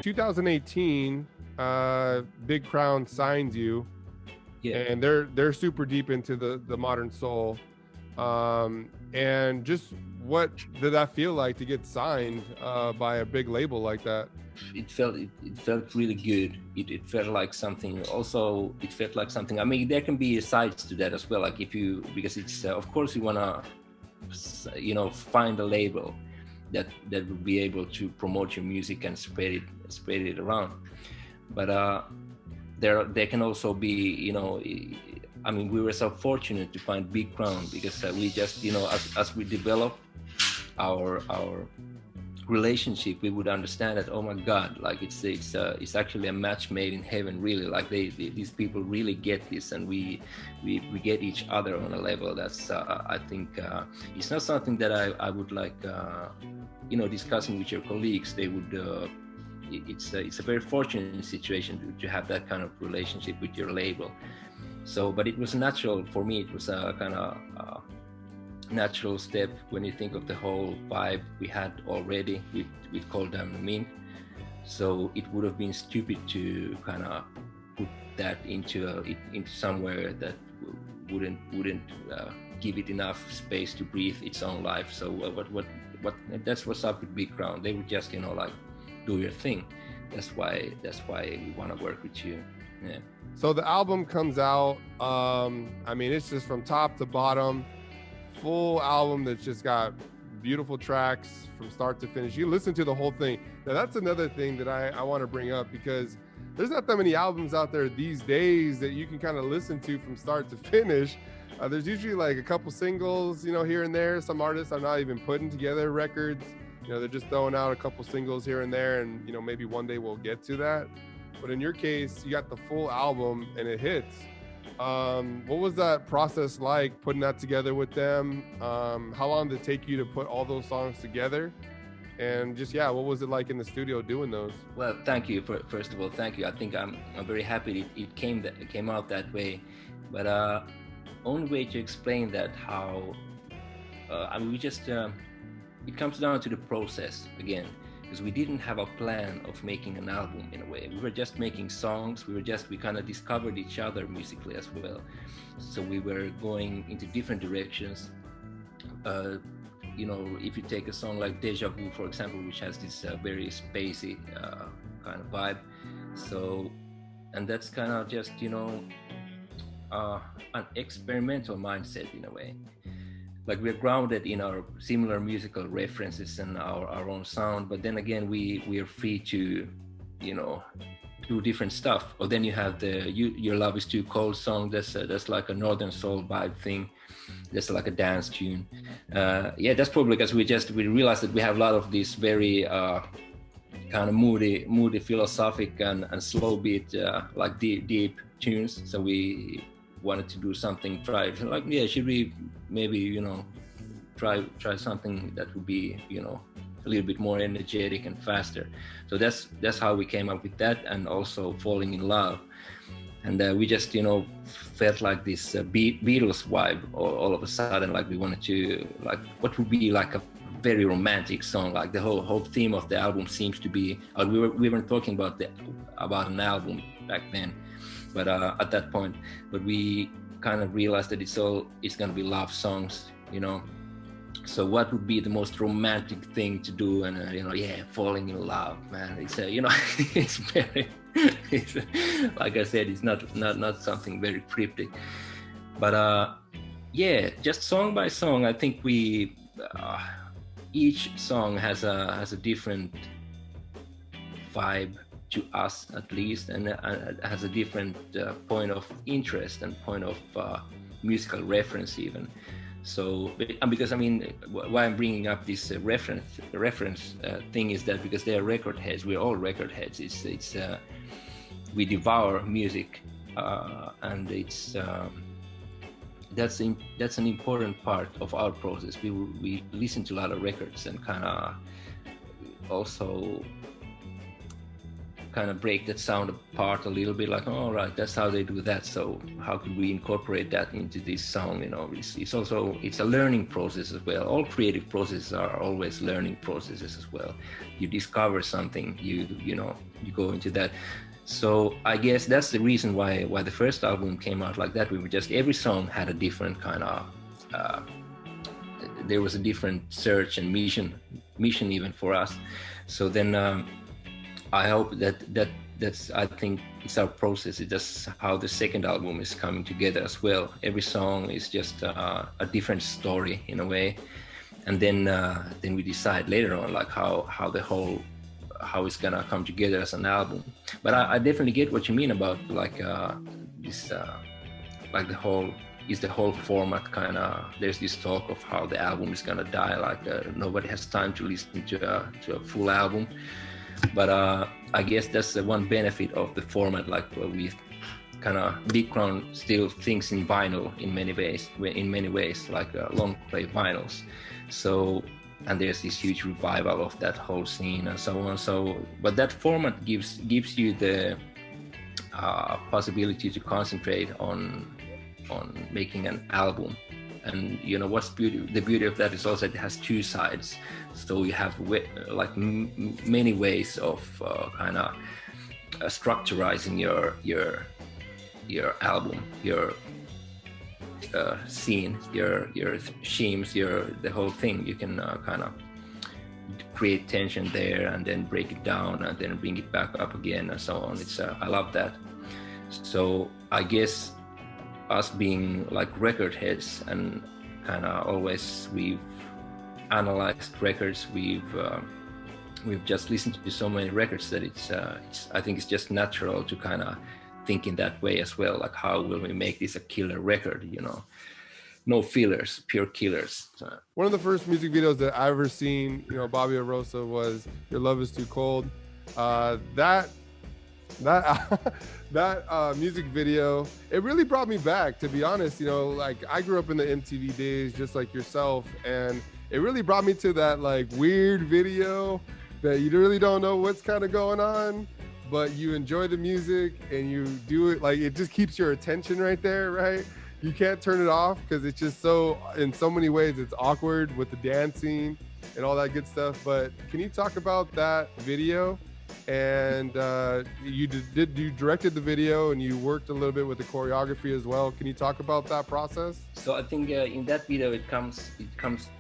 2018, Big Crown signs you, and they're super deep into the modern soul. And just what did that feel like to get signed by a big label like that? It felt really good. It felt like something. Also, it felt like something. I mean, there can be sides to that as well. Like because it's of course you wanna, find a label that will be able to promote your music and spread it around. But there can also be, I mean, we were so fortunate to find Big Crown because we just, as we develop our relationship, we would understand that, oh my God, like it's actually a match made in heaven, really. Like these people really get this, and we get each other on a level that's I think it's not something that I would like discussing with your colleagues. They would it's a very fortunate situation to have that kind of relationship with your label. So, but it was natural for me. It was a kind of natural step when you think of the whole vibe we had already. We called them Mink. So it would have been stupid to kind of put that into somewhere that wouldn't give it enough space to breathe its own life. So what that's what's up with Big Crown. They would just like do your thing. That's why we want to work with you. Yeah. So the album comes out. I mean, it's just from top to bottom, full album that's just got beautiful tracks from start to finish. You listen to the whole thing. Now that's another thing that I want to bring up, because there's not that many albums out there these days that you can kind of listen to from start to finish. There's usually like a couple singles, here and there. Some artists are not even putting together records. They're just throwing out a couple singles here and there, and maybe one day we'll get to that. But in your case, you got the full album and it hits. What was that process like, putting that together with them? How long did it take you to put all those songs together? And just, what was it like in the studio doing those? Well, thank you. First of all, thank you. I think I'm very happy it came out that way. But only way to explain that, how we just it comes down to the process again, because we didn't have a plan of making an album in a way. We were just making songs. We kind of discovered each other musically as well. So we were going into different directions. If you take a song like Deja Vu, for example, which has this very spacey kind of vibe. So, and that's kind of just, an experimental mindset in a way. Like we're grounded in our similar musical references and our own sound, but then again, we are free to, do different stuff. Or then you have the Your Love Is Too Cold song. That's like a Northern Soul vibe thing. That's like a dance tune. That's probably because we realized that we have a lot of these very kind of moody philosophic and slow beat, like deep tunes. So we wanted to do something, should we maybe, try something that would be, a little bit more energetic and faster. So that's how we came up with that, and also Falling in Love. And we just, felt like this Beatles vibe all of a sudden. Like we wanted to, like, what would be like a very romantic song. Like the whole theme of the album seems to be, we weren't talking about an album back then, but at that point, but we kind of realized that it's going to be love songs, So what would be the most romantic thing to do? And falling in love, man. It's it's very, like I said, it's not something very cryptic, but just song by song. I think we each song has a different vibe to us, at least, and has a different point of interest and point of musical reference even. So, because why I'm bringing up this reference thing is that because they are record heads, we're all record heads. It's we devour music, and it's that's an important part of our process. We listen to a lot of records and kind of also kind of break that sound apart a little bit, like, all right, that's how they do that, so how could we incorporate that into this song? You know, it's also, it's a learning process as well. All creative processes are always learning processes as well. You discover something, you know, you go into that. So I guess that's the reason why the first album came out like that. We were just, every song had a different kind of there was a different search and mission even for us. So then I hope that's, I think it's our process. It's just how the second album is coming together as well. Every song is just a different story in a way, and then we decide later on like how it's gonna come together as an album. But I definitely get what you mean about like this like the whole format kind of, there's this talk of how the album is gonna die, like nobody has time to listen to a full album. But I guess that's the one benefit of the format, like we kind of, Big Crown still thinks in vinyl in many ways, like long play vinyls. So, and there's this huge revival of that whole scene and so on. So, but that format gives you the possibility to concentrate on making an album. And you know what's the beauty of that is also it has two sides. So you have like many ways of kind of structurizing your album, your scene, your themes, the whole thing. You can kind of create tension there and then break it down and then bring it back up again and so on. It's I love that. So I guess us being like record heads and kind of always we've analyzed records, we've just listened to so many records that it's I think it's just natural to kind of think in that way as well, like how will we make this a killer record, you know, no fillers, pure killers. So. One of the first music videos that I ever seen, you know, Bobby Oroza, was Your Love Is Too Cold. That music video, it really brought me back, to be honest. You know, like I grew up in the MTV days just like yourself, and it really brought me to that like weird video that you really don't know what's kind of going on, but you enjoy the music and you do it, like it just keeps your attention right there, right? You can't turn it off because it's just so, in so many ways it's awkward with the dancing and all that good stuff. But can you talk about that video? And you directed the video and you worked a little bit with the choreography as well. Can you talk about that process? So I think in that video it comes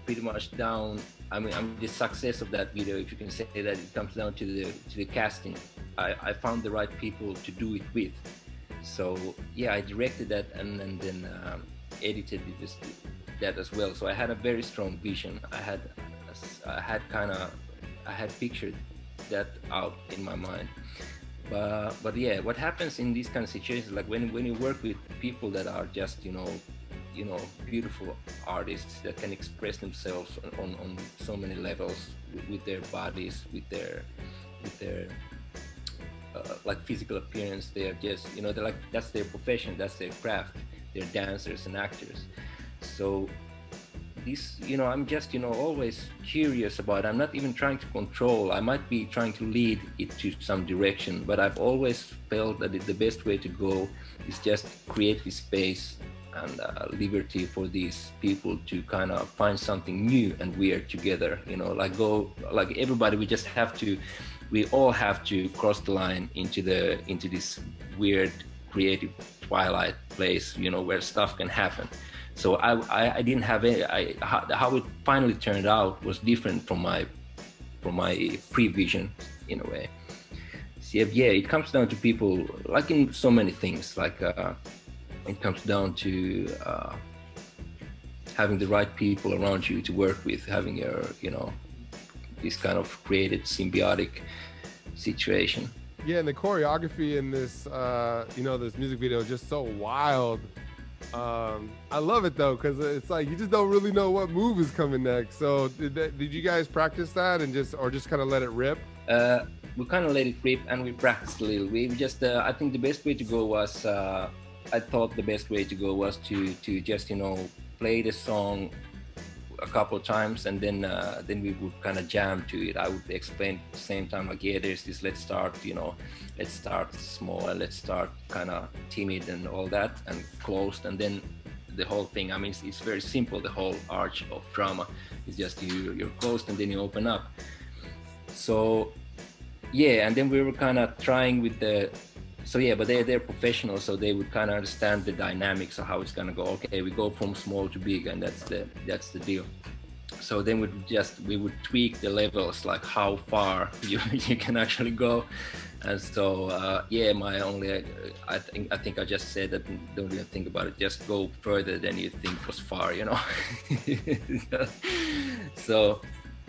pretty much down. I mean, the success of that video, if you can say that, it comes down to the casting. I found the right people to do it with. So yeah, I directed that and then edited that as well. So I had a very strong vision. I had pictured that out in my mind. But yeah, what happens in these kind of situations, like when you work with people that are just you know beautiful artists that can express themselves on so many levels with their bodies, with their like physical appearance. They are just, you know, they're like, that's their profession, that's their craft. They're dancers and actors. So this, you know, I'm just, you know, always curious about it. I'm not even trying to control. I might be trying to lead it to some direction, but I've always felt that the best way to go is just create this space and liberty for these people to kind of find something new and weird together, you know, like everybody, we all have to cross the line into this weird creative twilight place, you know, where stuff can happen. So I didn't have how it finally turned out was different from my pre-vision in a way. So yeah, it comes down to people, like in so many things, like it comes down to having the right people around you to work with, having your, you know, this kind of created symbiotic situation. Yeah, and the choreography in this, you know, this music video is just so wild. I love it though, because it's like you just don't really know what move is coming next. So did you guys practice that and just kind of let it rip? We kind of let it rip and we practiced a little. We just, I think the best way to go was, I thought the best way to go was to just, you know, play the song a couple of times, and then we would kind of jam to it. I would explain at the same time, like, yeah, there's this, let's start small, and let's start kind of timid and all that, and closed, and then the whole thing, I mean, it's very simple. The whole arch of drama is just you're closed and then you open up. So yeah, and then we were kind of trying with but they're professionals, so they would kind of understand the dynamics of how it's gonna go. Okay, we go from small to big, and that's the deal. So then we would tweak the levels, like how far you can actually go. And so I think I just said that, don't even think about it, just go further than you think was far, you know. So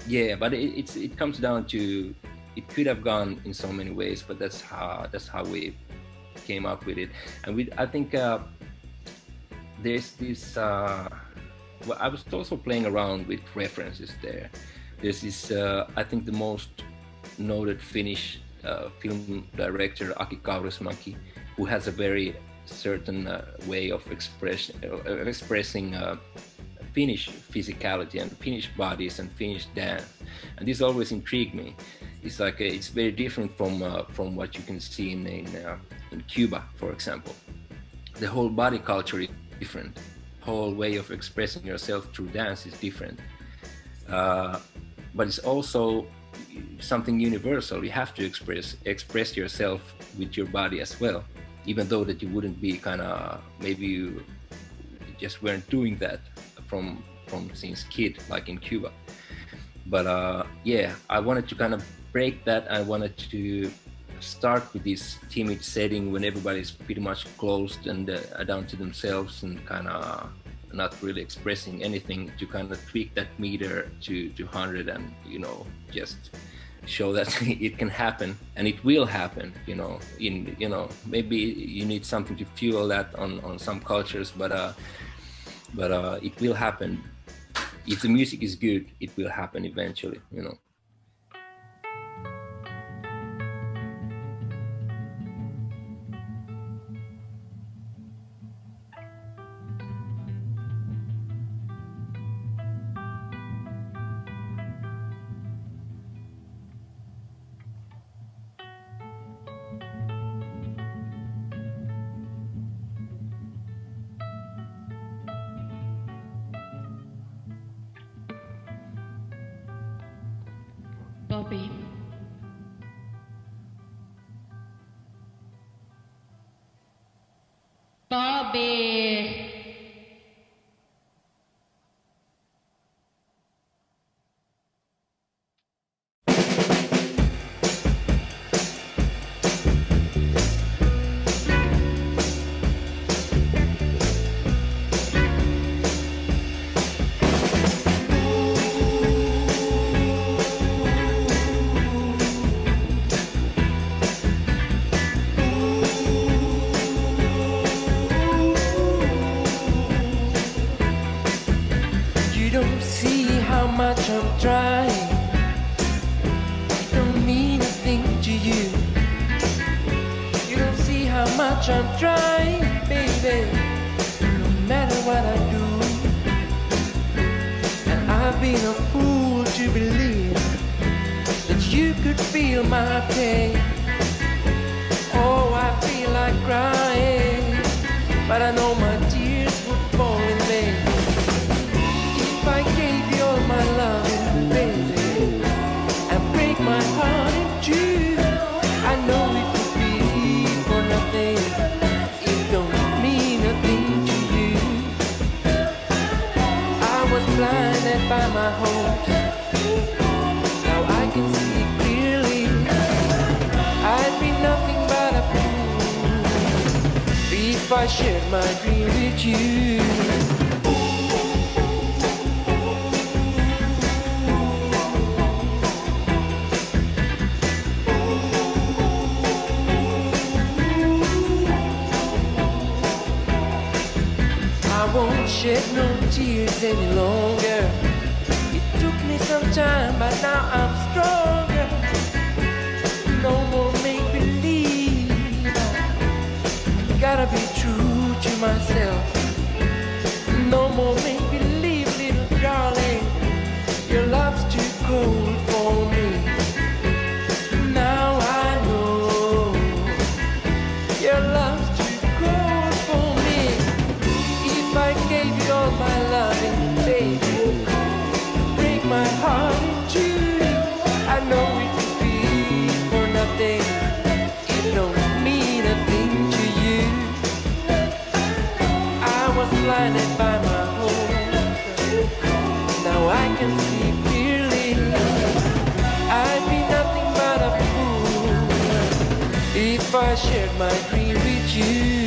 yeah, but it comes down to, it could have gone in so many ways, but that's how we came up with it. And I think there's this well, I was also playing around with references there. There's this I think the most noted Finnish film director, Aki Kaurismäki, who has a very certain way of expressing Finnish physicality and Finnish bodies and Finnish dance, and this always intrigued me. It's like it's very different from what you can see in Cuba, for example. The whole body culture is different. Whole way of expressing yourself through dance is different, but it's also something universal. You have to express yourself with your body as well, even though that you wouldn't be maybe you just weren't doing that from since kid, like in Cuba. But yeah, I wanted to kind of break that. I wanted to start with this timid setting when everybody's pretty much closed and down to themselves and kind of not really expressing anything, to kind of tweak that meter to 100 and, you know, just show that it can happen, and it will happen, you know. Maybe you need something to fuel that on some cultures, but it will happen. If the music is good, it will happen eventually, you know. Bobby. Bobby. Much I'm trying, it don't mean a thing to you. You don't see how much I'm trying, baby, no matter what I do. And I've been a fool to believe that you could feel my pain. Oh, I feel like crying, but I know my tears would fall in vain. If I gave you all my love, baby, and break my heart in two, I know it would be for nothing. It don't mean a thing to you. I was blinded by my hopes, now I can see clearly. I'd be nothing but a fool if I shared my dream with you. Shed no tears any longer. It took me some time, but now I'm stronger. No more make-believe. Gotta be true to myself. No more make-believe, little darling. if I shared my dream with you.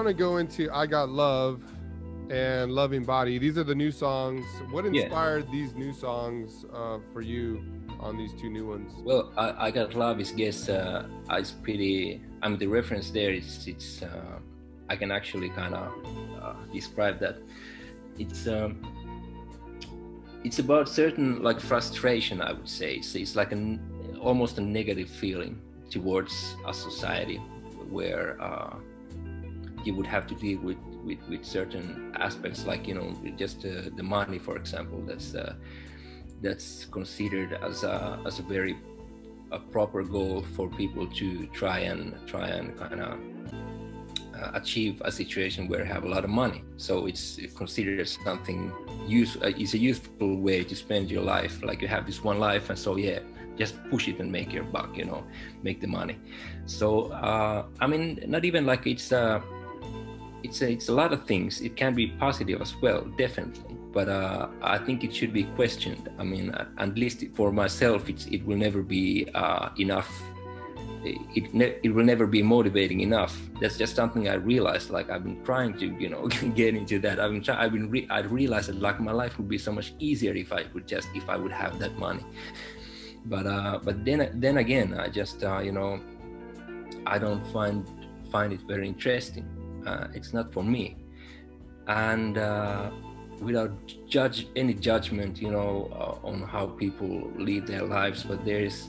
To go into I Got Love and Loving Body. These are the new songs. What inspired these new songs for you on these two new ones? Well, I Got Love is it's pretty, I mean, the reference there it's I can actually kind of describe that. It's about certain like frustration, I would say. It's like almost a negative feeling towards a society where you would have to deal with certain aspects, like, you know, just the money, for example, that's considered as a very proper goal for people to try and kind of achieve a situation where you have a lot of money. So it's considered something it's a useful way to spend your life. Like, you have this one life, and so just push it and make your buck, you know, make the money. So I mean, not even like it's a lot of things. It can be positive as well, definitely, but I think it should be questioned. I mean, at least for myself, it will never be enough. It will never be motivating enough. That's just something I realized. Like, I've been trying to, you know, get into that. I realized that like my life would be so much easier if I would have that money. But then again, I just you know, I don't find it very interesting. It's not for me, and without any judgment, you know, on how people live their lives, but there is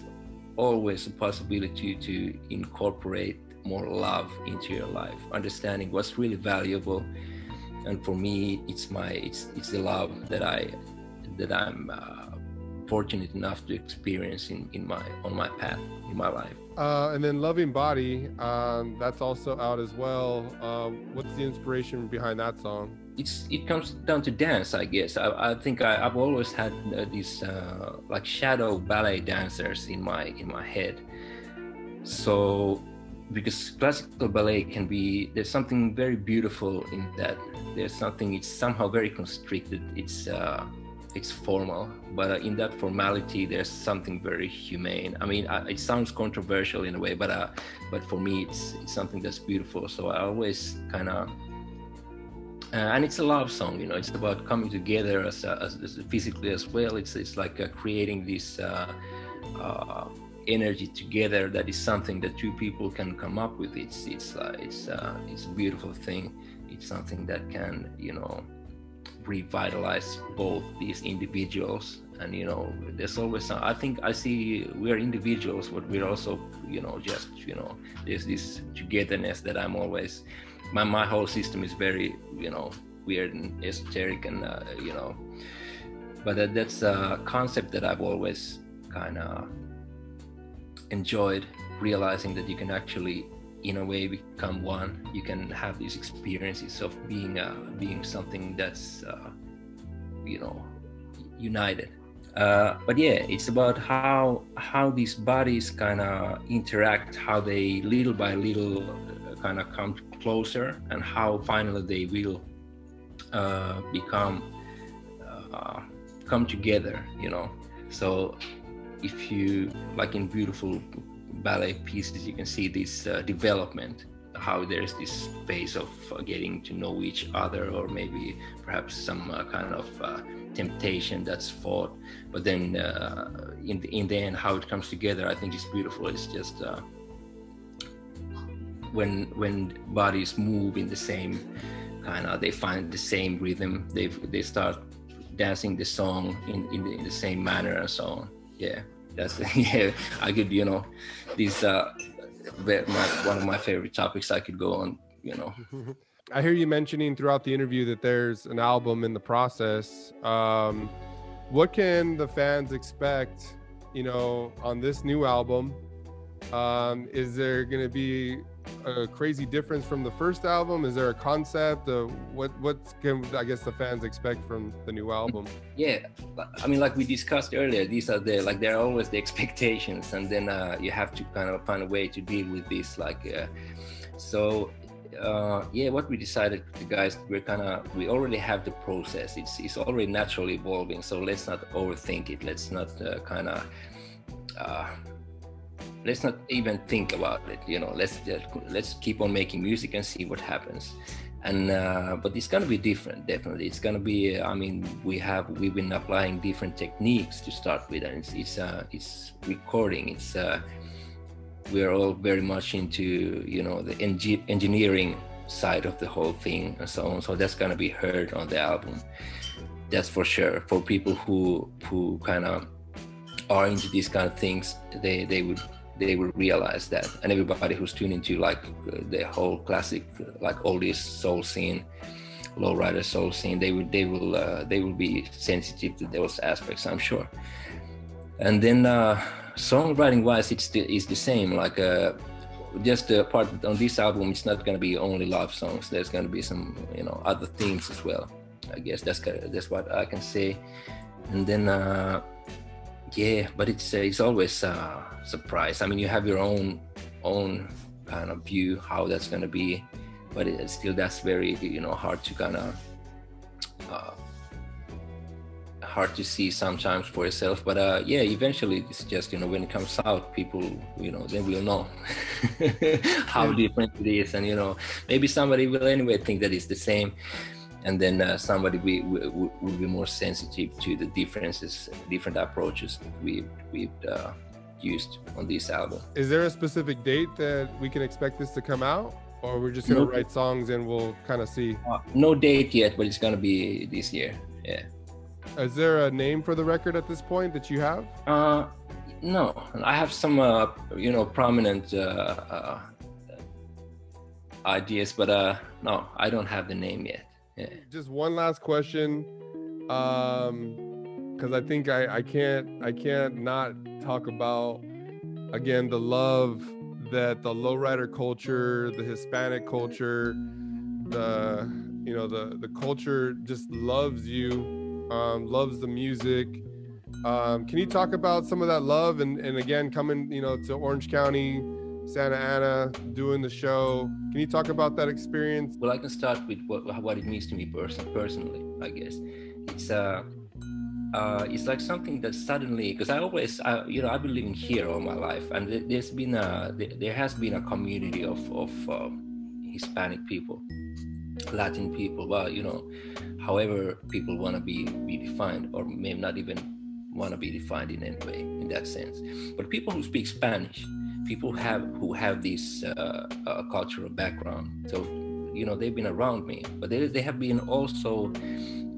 always a possibility to incorporate more love into your life, understanding what's really valuable. And for me, it's the love that I'm fortunate enough to experience on my path in my life. And then Loving Body, that's also out as well. What's the inspiration behind that song? It comes down to dance, I guess. I think I've always had these like shadow ballet dancers in my head. So, because classical ballet there's something very beautiful in that. There's something, it's somehow very constricted. It's formal, but in that formality, there's something very humane. I mean, it sounds controversial in a way, but for me, it's something that's beautiful. So I always kind of, and it's a love song, you know. It's about coming together as physically as well. It's like creating this energy together. That is something that two people can come up with. It's a beautiful thing. It's something that can, you know, revitalize both these individuals. And, you know, there's always I think I see we're individuals, but we're also, you know, just, you know, there's this togetherness that I'm always, my whole system is very, you know, weird and esoteric, and you know, but that's a concept that I've always kind of enjoyed, realizing that you can actually, in a way, become one. You can have these experiences of being something that's you know, united. But yeah, it's about how these bodies kind of interact, how they little by little kind of come closer, and how finally they will come together, you know. So if you, like in beautiful ballet pieces, you can see this development, how there's this phase of getting to know each other, or maybe perhaps some kind of temptation that's fought, but then in the end, how it comes together, I think is beautiful. It's just when bodies move in the same kind of, they find the same rhythm, they start dancing the song in the same manner and so on. Yeah, that's yeah. I could, you know, these one of my favorite topics. I could go on, you know. I hear you mentioning throughout the interview that there's an album in the process. What can the fans expect, you know, on this new album? Is there going to be a crazy difference from the first album? Is there a concept? What can, I guess, the fans expect from the new album? Yeah, I mean, like we discussed earlier, these are the, like, there are always the expectations, and then you have to kind of find a way to deal with this. Like, yeah, what we decided, the guys, we already have the process. It's already naturally evolving. So let's not overthink it. Let's not let's not even think about it. You know, let's keep on making music and see what happens. And but it's gonna be different, definitely. It's gonna be. I mean, we've been applying different techniques to start with, and it's recording. We're all very much into, you know, the engineering side of the whole thing and so on. So that's gonna be heard on the album. That's for sure. For people who kind of are into these kind of things, they will realize that. And everybody who's tuned into like the whole classic, like oldies soul scene, lowrider soul scene, they will be sensitive to those aspects, I'm sure. And then songwriting wise, it's the same. Like just the part on this album, it's not going to be only love songs. There's going to be some, you know, other themes as well. I guess that's what I can say. And then yeah, but it's always a surprise. I mean, you have your own kind of view how that's going to be, but still that's very, you know, hard to kind of hard to see sometimes for yourself. But yeah, eventually it's just, you know, when it comes out, people, you know, then we'll know how different it is. And, you know, maybe somebody will anyway think that it's the same, and then somebody will be more sensitive to the differences, different approaches we've used on this album. Is there a specific date that we can expect this to come out, or we're just gonna write songs and we'll kind of see? No date yet, but it's gonna be this year. Yeah. Is there a name for the record at this point that you have? No, I have some you know, prominent ideas, but no, I don't have the name yet. Yeah. Just one last question, because I think I can't not talk about, again, the love that the lowrider culture, the Hispanic culture, the culture just loves you, loves the music. Can you talk about some of that love and again, coming, you know, to Orange County, Santa Ana, doing the show? Can you talk about that experience? Well, I can start with what it means to me personally, I guess. It's like something that suddenly, because you know, I've been living here all my life, and there has been a community of Hispanic people, Latin people, well, you know, however people want to be defined, or may not even want to be defined in any way in that sense. But people who speak Spanish, people who have this cultural background, so, you know, they've been around me, but they have been also,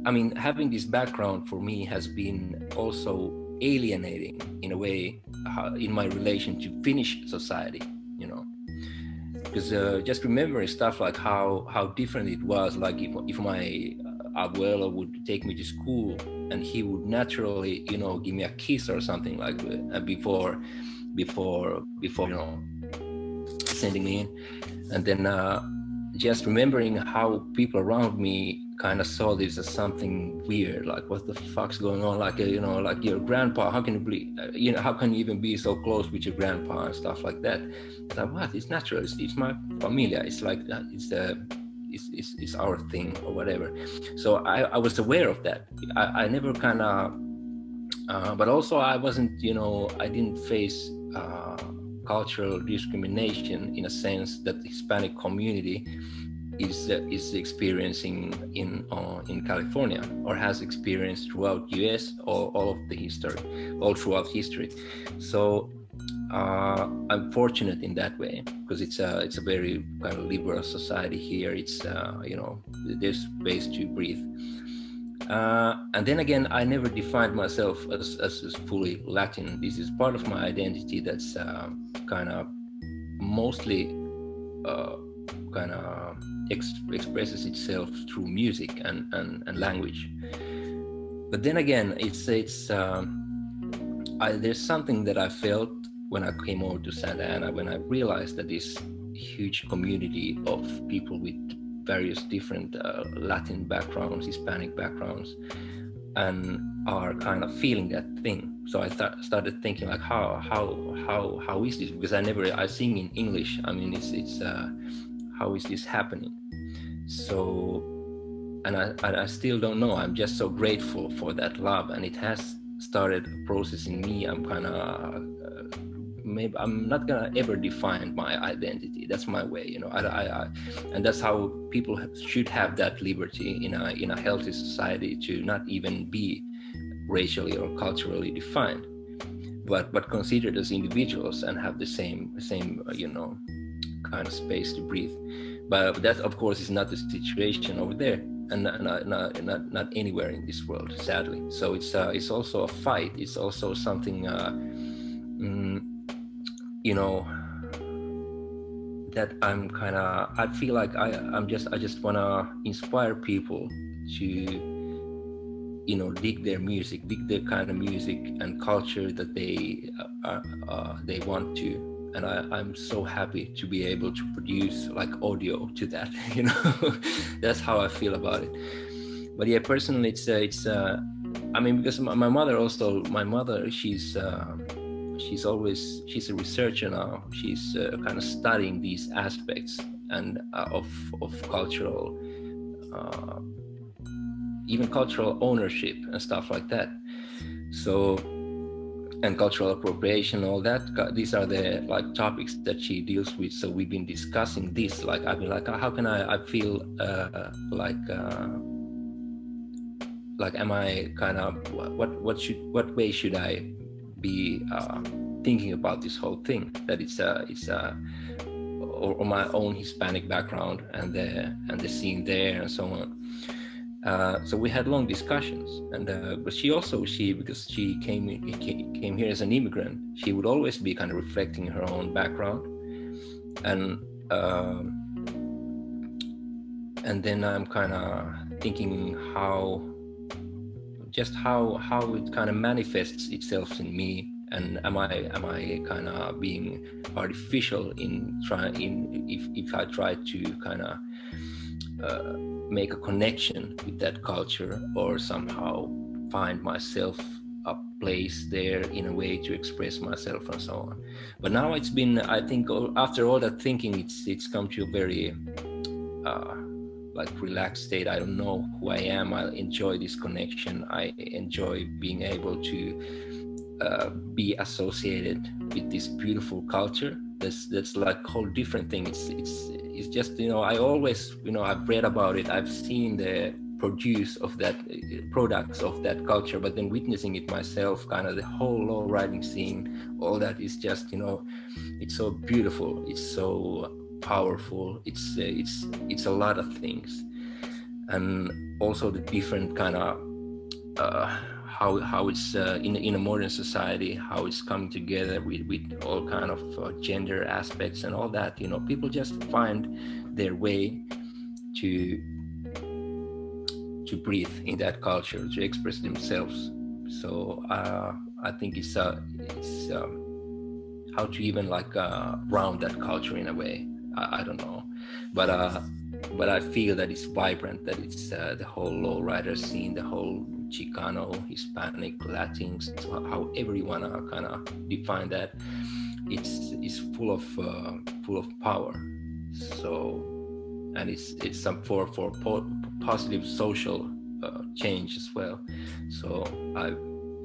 I mean, having this background for me has been also alienating in a way in my relation to Finnish society, you know, because just remembering stuff like how different it was, like if my abuelo would take me to school and he would naturally, you know, give me a kiss or something like before you know, sending me in, and then just remembering how people around me kind of saw this as something weird, like what the fuck's going on, like like your grandpa, how can you be how can you even be so close with your grandpa and stuff like that. It's like, what, it's natural, it's my familia, it's like it's our thing or whatever. So I was aware of that. I never kind of but also I wasn't, I didn't face cultural discrimination in a sense that the Hispanic community is experiencing in California, or has experienced throughout US, all of the history, all throughout history. So I'm fortunate in that way, because it's a very kind of liberal society here. It's there's space to breathe. And then again, I never defined myself as fully Latin. This is part of my identity that's kind of mostly expresses itself through music and language. But then again, there's something that I felt when I came over to Santa Ana, when I realized that this huge community of people with various different Latin backgrounds, Hispanic backgrounds, and are kind of feeling that thing. So I started thinking, like, how is this? Because I sing in English. I mean, it's how is this happening? So, and I still don't know. I'm just so grateful for that love, and it has started a process in me. I'm kind of maybe I'm not gonna ever define my identity. That's my way, and that's how people should have that liberty in a healthy society, to not even be racially or culturally defined, but considered as individuals and have the same kind of space to breathe. But that, of course, is not the situation over there, and not anywhere in this world, sadly. So it's also a fight. It's also something that I feel like I just want to inspire people to dig their music, dig their kind of music and culture that they want to. And I'm so happy to be able to produce like audio to that. That's how I feel about it. But yeah, personally, it's I mean, because my mother, she's a researcher now. She's kind of studying these aspects and of cultural, even cultural ownership and stuff like that. So, and cultural appropriation, all that. These are the like topics that she deals with. So we've been discussing this. Like I've been like, how can I feel like am I kind of what way should I be thinking about this whole thing, that it's or my own Hispanic background and the scene there and so on. So we had long discussions, and but because she came here as an immigrant, she would always be kind of reflecting her own background, and then I'm kind of thinking how it kind of manifests itself in me. And am I kind of being artificial if I try to kind of make a connection with that culture, or somehow find myself a place there in a way to express myself and so on. But now it's been, I think, after all that thinking, it's come to a very like relaxed state. I don't know who I am. I enjoy this connection. I enjoy being able to be associated with this beautiful culture. That's like a whole different thing. It's just, I always, I've read about it, I've seen the produce of that products of that culture, but then witnessing it myself, kind of the whole low riding scene, all that is just, it's so beautiful, it's so powerful, it's a lot of things. And also the different kind of how it's in a modern society, how it's coming together with all kind of gender aspects and all that. People just find their way to breathe in that culture, to express themselves. So I think it's how to even like ground that culture in a way. I don't know, but but I feel that it's vibrant, that it's the whole lowrider scene, the whole Chicano, Hispanic, Latin, so however you wanna kind of define that, it's full of power. So, and it's some for positive social change as well. So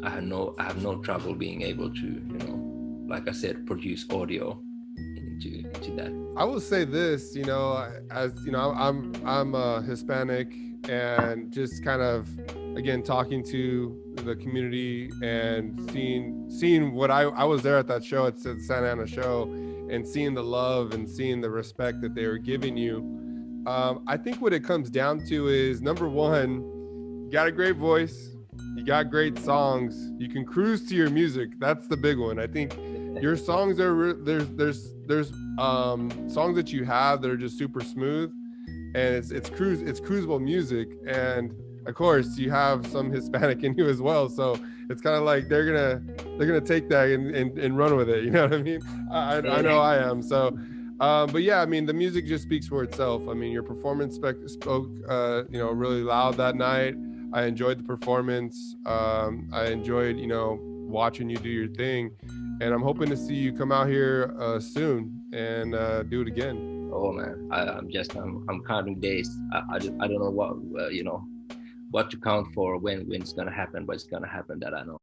I have no trouble being able to, you know, like I said, produce audio into that. I will say this, you know, as you know, I'm Hispanic, and just kind of again talking to the community and seeing what I was there at that show, at the Santa Ana show, and seeing the love and seeing the respect that they were giving you. I think what it comes down to is, number one, you got a great voice, you got great songs, you can cruise to your music. That's the big one. I think your songs are there's songs that you have that are just super smooth, and it's cruisable music. And of course you have some Hispanic in you as well, so it's kind of like they're gonna take that and run with it, you know what I mean? I know I am. So but yeah, I mean, the music just speaks for itself. I mean, your performance spoke you know, really loud that night. I enjoyed the performance. I enjoyed, you know, watching you do your thing, and I'm hoping to see you come out here soon and do it again. Oh man, I'm counting days. I don't know what you know, what to count for, when it's gonna happen, but it's gonna happen, that I know.